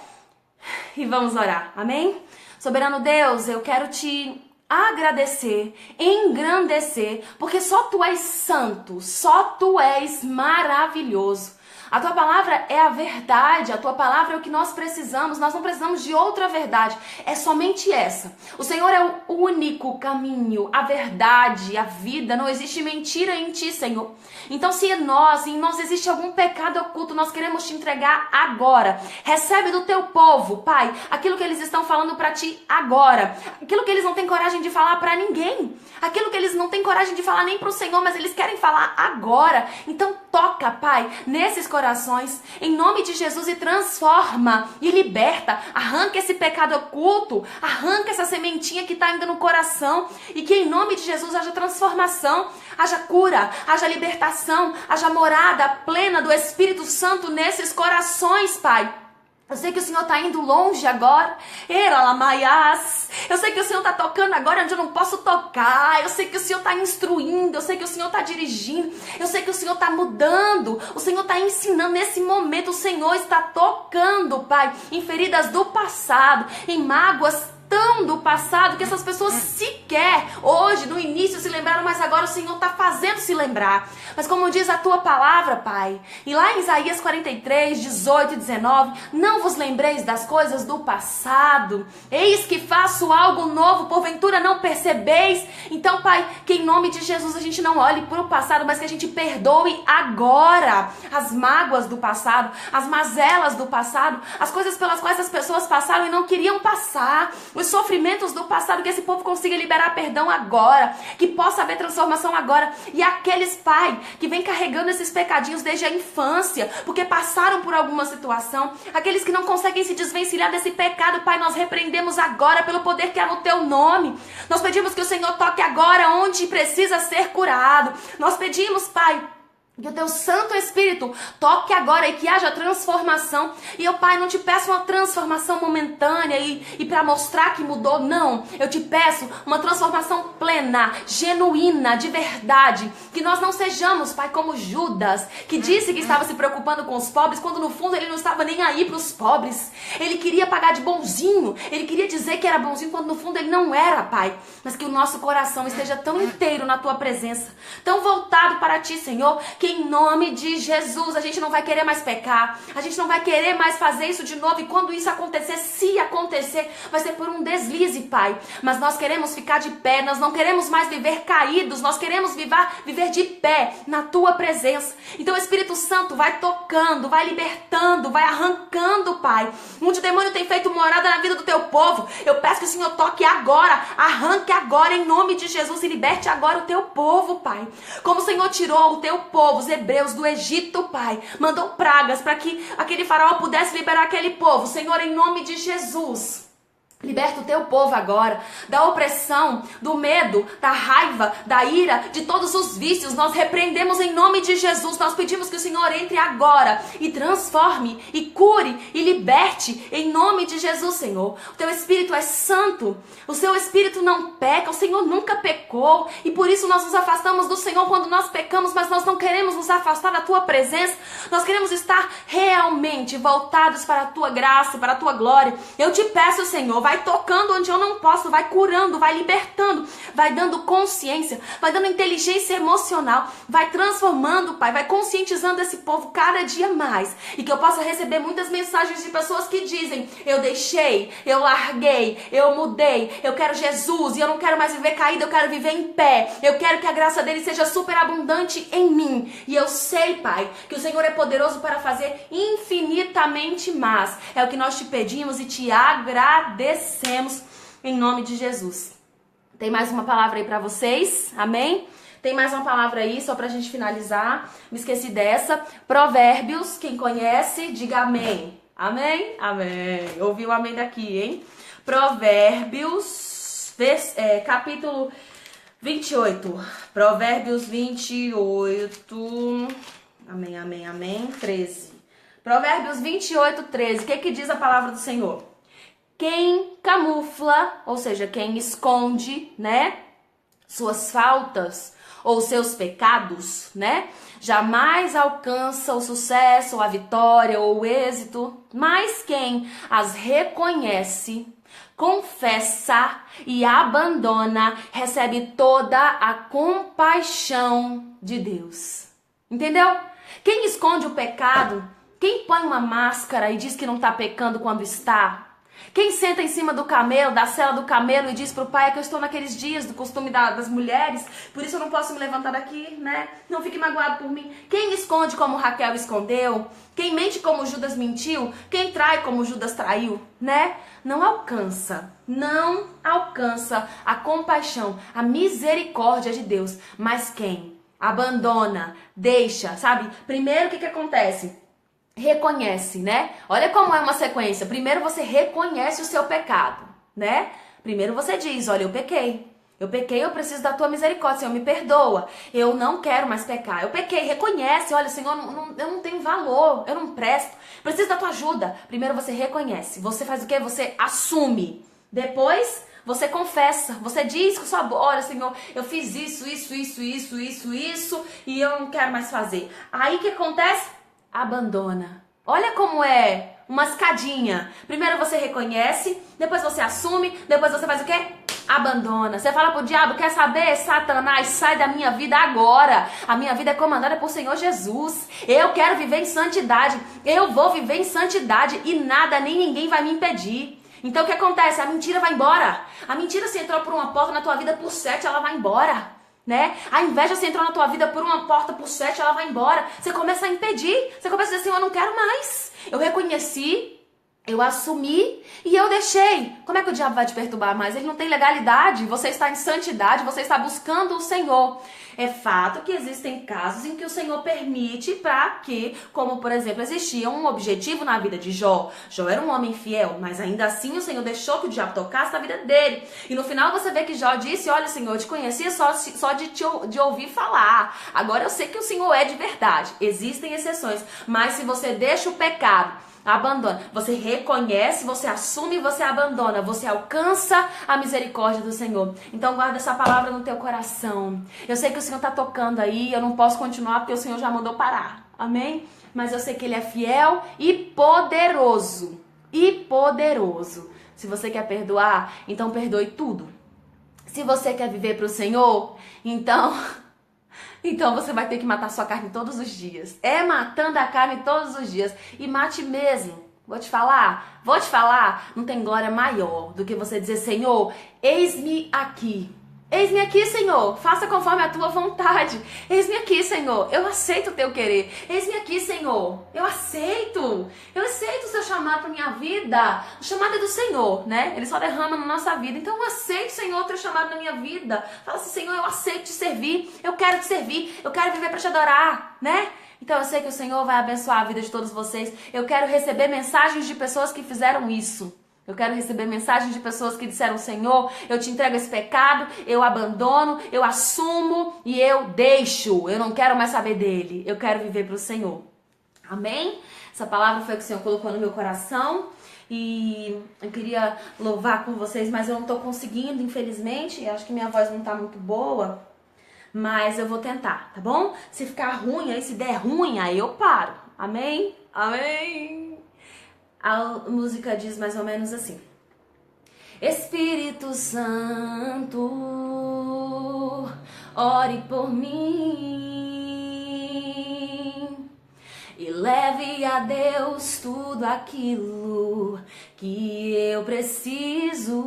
e vamos orar. Amém? Soberano Deus, eu quero te agradecer, engrandecer, porque só Tu és santo, só Tu és maravilhoso. A Tua palavra é a verdade, a Tua palavra é o que nós precisamos, nós não precisamos de outra verdade, é somente essa. O Senhor é o único caminho, a verdade, a vida, não existe mentira em Ti, Senhor. Então se em nós existe algum pecado oculto, nós queremos Te entregar agora. Recebe do Teu povo, Pai, aquilo que eles estão falando para Ti agora, aquilo que eles não têm coragem de falar para ninguém, aquilo que eles não têm coragem de falar nem para o Senhor, mas eles querem falar agora. Então toca, Pai, nesses corações, em nome de Jesus, e transforma e liberta, arranca esse pecado oculto, arranca essa sementinha que está ainda no coração, e que em nome de Jesus haja transformação, haja cura, haja libertação, haja morada plena do Espírito Santo nesses corações, Pai. Eu sei que o Senhor está indo longe agora. Eu sei que o Senhor está tocando agora onde eu não posso tocar. Eu sei que o Senhor está instruindo. Eu sei que o Senhor está dirigindo. Eu sei que o Senhor está mudando. O Senhor está ensinando. Nesse momento o Senhor está tocando, Pai, em feridas do passado, em mágoas tão do passado que essas pessoas sequer hoje, no início, se lembraram, mas agora o Senhor está fazendo se lembrar. Mas como diz a tua palavra, Pai, e lá em Isaías 43, 18 e 19, não vos lembreis das coisas do passado, eis que faço algo novo, porventura não percebeis. Então, Pai, que em nome de Jesus a gente não olhe para o passado, mas que a gente perdoe agora as mágoas do passado, as mazelas do passado, as coisas pelas quais as pessoas passaram e não queriam passar, os sofrimentos do passado, que esse povo consiga liberar perdão agora, que possa haver transformação agora. E aqueles, Pai, que vem carregando esses pecadinhos desde a infância, porque passaram por alguma situação, aqueles que não conseguem se desvencilhar desse pecado, Pai, nós repreendemos agora pelo poder que há no Teu nome. Nós pedimos que o Senhor toque agora onde precisa ser curado. Nós pedimos, Pai, que o Teu Santo Espírito toque agora e que haja transformação. E eu, Pai, não te peço uma transformação momentânea e para mostrar que mudou, não. Eu te peço uma transformação plena, genuína, de verdade. Que nós não sejamos, Pai, como Judas, que disse que estava se preocupando com os pobres, quando no fundo ele não estava nem aí para os pobres. Ele queria pagar de bonzinho, ele queria dizer que era bonzinho, quando no fundo ele não era, Pai. Mas que o nosso coração esteja tão inteiro na Tua presença, tão voltado para Ti, Senhor, que em nome de Jesus a gente não vai querer mais pecar, a gente não vai querer mais fazer isso de novo, e quando isso acontecer, se acontecer, vai ser por um deslize, Pai, mas nós queremos ficar de pé, nós não queremos mais viver caídos, nós queremos viver de pé na Tua presença. Então o Espírito Santo vai tocando, vai libertando, vai arrancando, Pai, onde o demônio tem feito morada na vida do Teu povo. Eu peço que o Senhor toque agora, arranque agora em nome de Jesus e liberte agora o Teu povo, Pai, como o Senhor tirou o Teu povo, os hebreus do Egito, Pai, mandou pragas para que aquele faraó pudesse liberar aquele povo. Senhor, em nome de Jesus, liberta o Teu povo agora da opressão, do medo, da raiva, da ira, de todos os vícios. Nós repreendemos em nome de Jesus. Nós pedimos que o Senhor entre agora e transforme, e cure, e liberte em nome de Jesus, Senhor. O Teu Espírito é santo, o Seu Espírito não peca, o Senhor nunca pecou, e por isso nós nos afastamos do Senhor quando nós pecamos, mas nós não queremos nos afastar da Tua presença. Nós queremos estar realmente voltados para a Tua graça, para a Tua glória. Eu te peço, Senhor, vai tocando onde eu não posso, vai curando, vai libertando, vai dando consciência, vai dando inteligência emocional, vai transformando, Pai, vai conscientizando esse povo cada dia mais, e que eu possa receber muitas mensagens de pessoas que dizem: eu deixei, eu larguei, eu mudei, eu quero Jesus e eu não quero mais viver caído, eu quero viver em pé, eu quero que a graça dele seja superabundante em mim. E eu sei, Pai, que o Senhor é poderoso para fazer infinitamente mais. É o que nós te pedimos e te agradecemos em nome de Jesus. Tem mais uma palavra aí para vocês? Amém? Tem mais uma palavra aí, só pra gente finalizar. Me esqueci dessa. Provérbios, quem conhece, diga amém. Amém? Amém. Ouviu o amém daqui, hein? Provérbios, capítulo 28. Provérbios 28. Amém, amém, amém. 13. Provérbios 28, 13. O que diz a palavra do Senhor? Quem camufla, ou seja, quem esconde, né, suas faltas ou seus pecados, né, jamais alcança o sucesso, ou a vitória, ou o êxito. Mas quem as reconhece, confessa e abandona, recebe toda a compaixão de Deus. Entendeu? Quem esconde o pecado, quem põe uma máscara e diz que não está pecando quando está, quem senta em cima do camelo, da sela do camelo, e diz pro pai: é que eu estou naqueles dias do costume das mulheres, por isso eu não posso me levantar daqui, né? Não fique magoado por mim. Quem esconde como Raquel escondeu, quem mente como Judas mentiu, quem trai como Judas traiu, né? Não alcança a compaixão, a misericórdia de Deus. Mas quem abandona, deixa, sabe? Primeiro, o que acontece? Reconhece, né? Olha como é uma sequência. Primeiro você reconhece o seu pecado, né? Primeiro você diz: olha, eu pequei. Eu pequei, eu preciso da tua misericórdia, Senhor, me perdoa. Eu não quero mais pecar. Eu pequei, reconhece, olha, Senhor, eu não tenho valor, eu não presto. Preciso da tua ajuda. Primeiro você reconhece. Você faz o quê? Você assume. Depois você confessa. Você diz com sua boca, olha, Senhor, eu fiz isso, e eu não quero mais fazer. Aí o que acontece? Abandona. Olha como é uma escadinha. Primeiro você reconhece, depois você assume, depois você faz o quê? Abandona. Você fala pro diabo, quer saber? Satanás, sai da minha vida agora. A minha vida é comandada por Senhor Jesus. Eu quero viver em santidade. Eu vou viver em santidade e nada nem ninguém vai me impedir. Então o que acontece? A mentira vai embora. A mentira, se entrou por uma porta na tua vida por 7, ela vai embora. Né? A inveja, se entrou na tua vida por uma porta por 7, ela vai embora. Você começa a impedir. Você começa a dizer assim, eu não quero mais. Eu reconheci, eu assumi e eu deixei. Como é que o diabo vai te perturbar mais? Ele não tem legalidade. Você está em santidade, você está buscando o Senhor. É fato que existem casos em que o Senhor permite para que, como por exemplo, existia um objetivo na vida de Jó. Jó era um homem fiel, mas ainda assim o Senhor deixou que o diabo tocasse na vida dele. E no final você vê que Jó disse, olha, Senhor, eu te conhecia só de ouvir falar. Agora eu sei que o Senhor é de verdade. Existem exceções, mas se você deixa o pecado, abandona. Você reconhece, você assume, você abandona. Você alcança a misericórdia do Senhor. Então guarda essa palavra no teu coração. Eu sei que o Senhor está tocando aí. Eu não posso continuar porque o Senhor já mandou parar. Amém? Mas eu sei que Ele é fiel e poderoso. E poderoso. Se você quer perdoar, então perdoe tudo. Se você quer viver para o Senhor, então você vai ter que matar sua carne todos os dias. É matando a carne todos os dias. E mate mesmo. Vou te falar, não tem glória maior do que você dizer, Senhor, eis-me aqui. Eis-me aqui, Senhor, faça conforme a tua vontade. Eis-me aqui, Senhor, eu aceito o teu querer. Eis-me aqui, Senhor, eu aceito o seu chamado para minha vida. O chamado é do Senhor, né? Ele só derrama na nossa vida. Então eu aceito, Senhor, o teu chamado na minha vida. Fala assim, Senhor, eu aceito te servir, eu quero viver para te adorar, né? Então eu sei que o Senhor vai abençoar a vida de todos vocês. Eu quero receber mensagens de pessoas que fizeram isso. Eu quero receber mensagens de pessoas que disseram, Senhor, eu te entrego esse pecado, eu abandono, eu assumo e eu deixo. Eu não quero mais saber dele. Eu quero viver para o Senhor. Amém? Essa palavra foi o que o Senhor colocou no meu coração. E eu queria louvar com vocês, mas eu não estou conseguindo, infelizmente. Acho que minha voz não está muito boa. Mas eu vou tentar, tá bom? Se ficar ruim, aí se der ruim, aí eu paro. Amém? Amém! A música diz mais ou menos assim: Espírito Santo, ore por mim e leve a Deus tudo aquilo que eu preciso.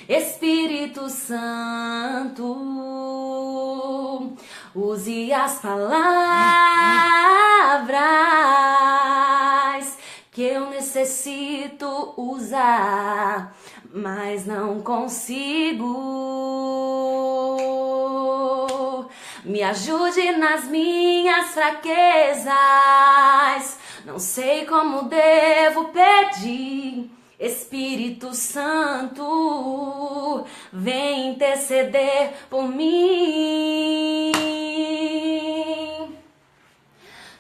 Espírito Santo, use as palavras que eu necessito usar, mas não consigo. Me ajude nas minhas fraquezas, não sei como devo pedir. Espírito Santo, vem interceder por mim.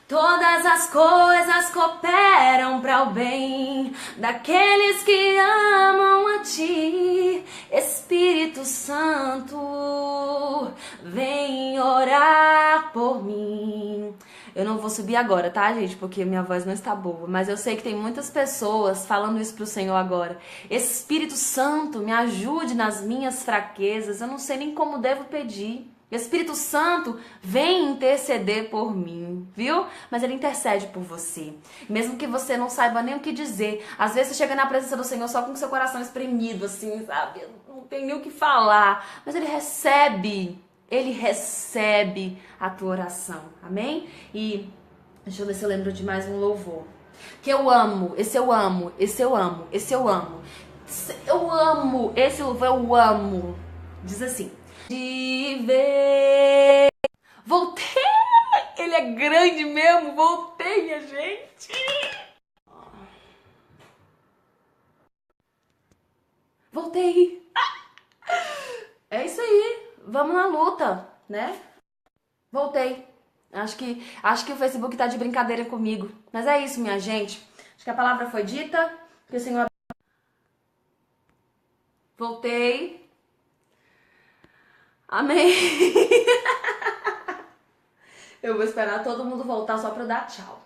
Todas as coisas cooperam para o bem daqueles que amam a ti. Espírito Santo, vem orar por mim. Eu não vou subir agora, tá, gente? Porque minha voz não está boa. Mas eu sei que tem muitas pessoas falando isso pro Senhor agora. Espírito Santo, me ajude nas minhas fraquezas. Eu não sei nem como devo pedir. Espírito Santo, vem interceder por mim, viu? Mas Ele intercede por você. Mesmo que você não saiba nem o que dizer. Às vezes você chega na presença do Senhor só com o seu coração espremido, assim, sabe? Não tem nem o que falar. Mas Ele recebe a tua oração, amém? E deixa eu ver se eu lembro de mais um louvor. Que eu amo, esse eu amo, esse eu amo, esse eu amo. Eu amo, esse louvor eu amo. Diz assim: de ver. Voltei! Ele é grande mesmo, voltei, minha gente! Voltei! vamos na luta, né? Voltei. Acho que o Facebook tá de brincadeira comigo. Mas é isso, minha gente. Acho que a palavra foi dita, que o Senhor... Voltei. Amém. Eu vou esperar todo mundo voltar só pra eu dar tchau.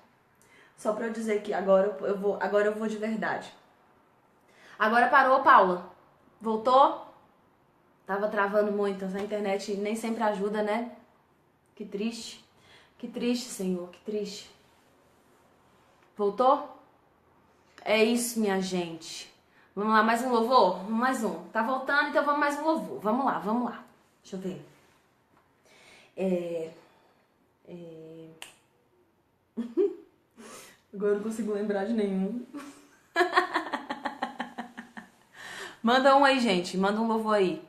Só pra eu dizer que agora eu vou de verdade. Agora parou, Paula. Voltou? Tava travando muito. Essa internet nem sempre ajuda, né? Que triste. Que triste, Senhor. Que triste. Voltou? É isso, minha gente. Vamos lá, mais um louvor? Mais um. Tá voltando, então vamos mais um louvor. Vamos lá, vamos lá. Deixa eu ver. Agora eu não consigo lembrar de nenhum. Manda um aí, gente. Manda um louvor aí.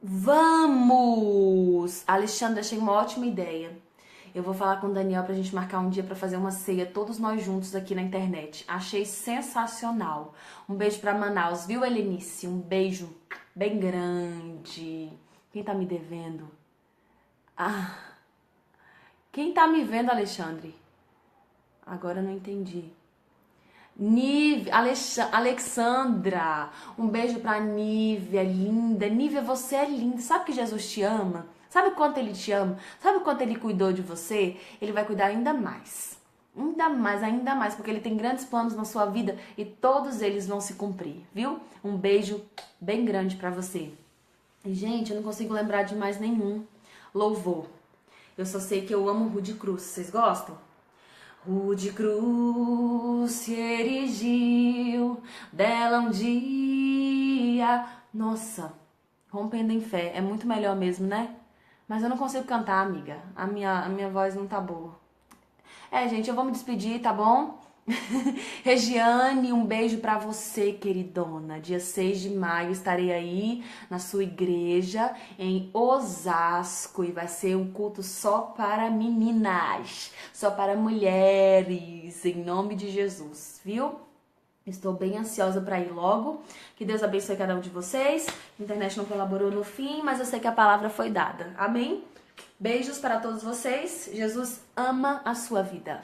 Vamos! Alexandre, achei uma ótima ideia. Eu vou falar com o Daniel pra gente marcar um dia pra fazer uma ceia, todos nós juntos aqui na internet. Achei sensacional. Um beijo pra Manaus, viu, Helenice? Um beijo bem grande. Quem tá me devendo? Ah, quem tá me vendo, Alexandre? Agora eu não entendi. Alexandra, um beijo pra Nívia, linda. Nívia, você é linda. Sabe que Jesus te ama? Sabe o quanto ele te ama? Sabe o quanto ele cuidou de você? Ele vai cuidar ainda mais. Ainda mais, porque ele tem grandes planos na sua vida e todos eles vão se cumprir, viu? Um beijo bem grande pra você. E, gente, eu não consigo lembrar de mais nenhum louvor. Eu só sei que eu amo Rude Cruz. Vocês gostam? Rude Cruz se erigiu, dela um dia... Nossa, rompendo em fé. É muito melhor mesmo, né? Mas eu não consigo cantar, amiga. A minha voz não tá boa. Gente, eu vou me despedir, tá bom? Regiane, um beijo pra você, queridona. Dia 6 de maio estarei aí na sua igreja em Osasco e vai ser um culto só para meninas, só para mulheres, em nome de Jesus, viu? Estou bem ansiosa para ir logo. Que Deus abençoe cada um de vocês. A internet não colaborou no fim, mas eu sei que a palavra foi dada. Amém? Beijos para todos vocês. Jesus ama a sua vida.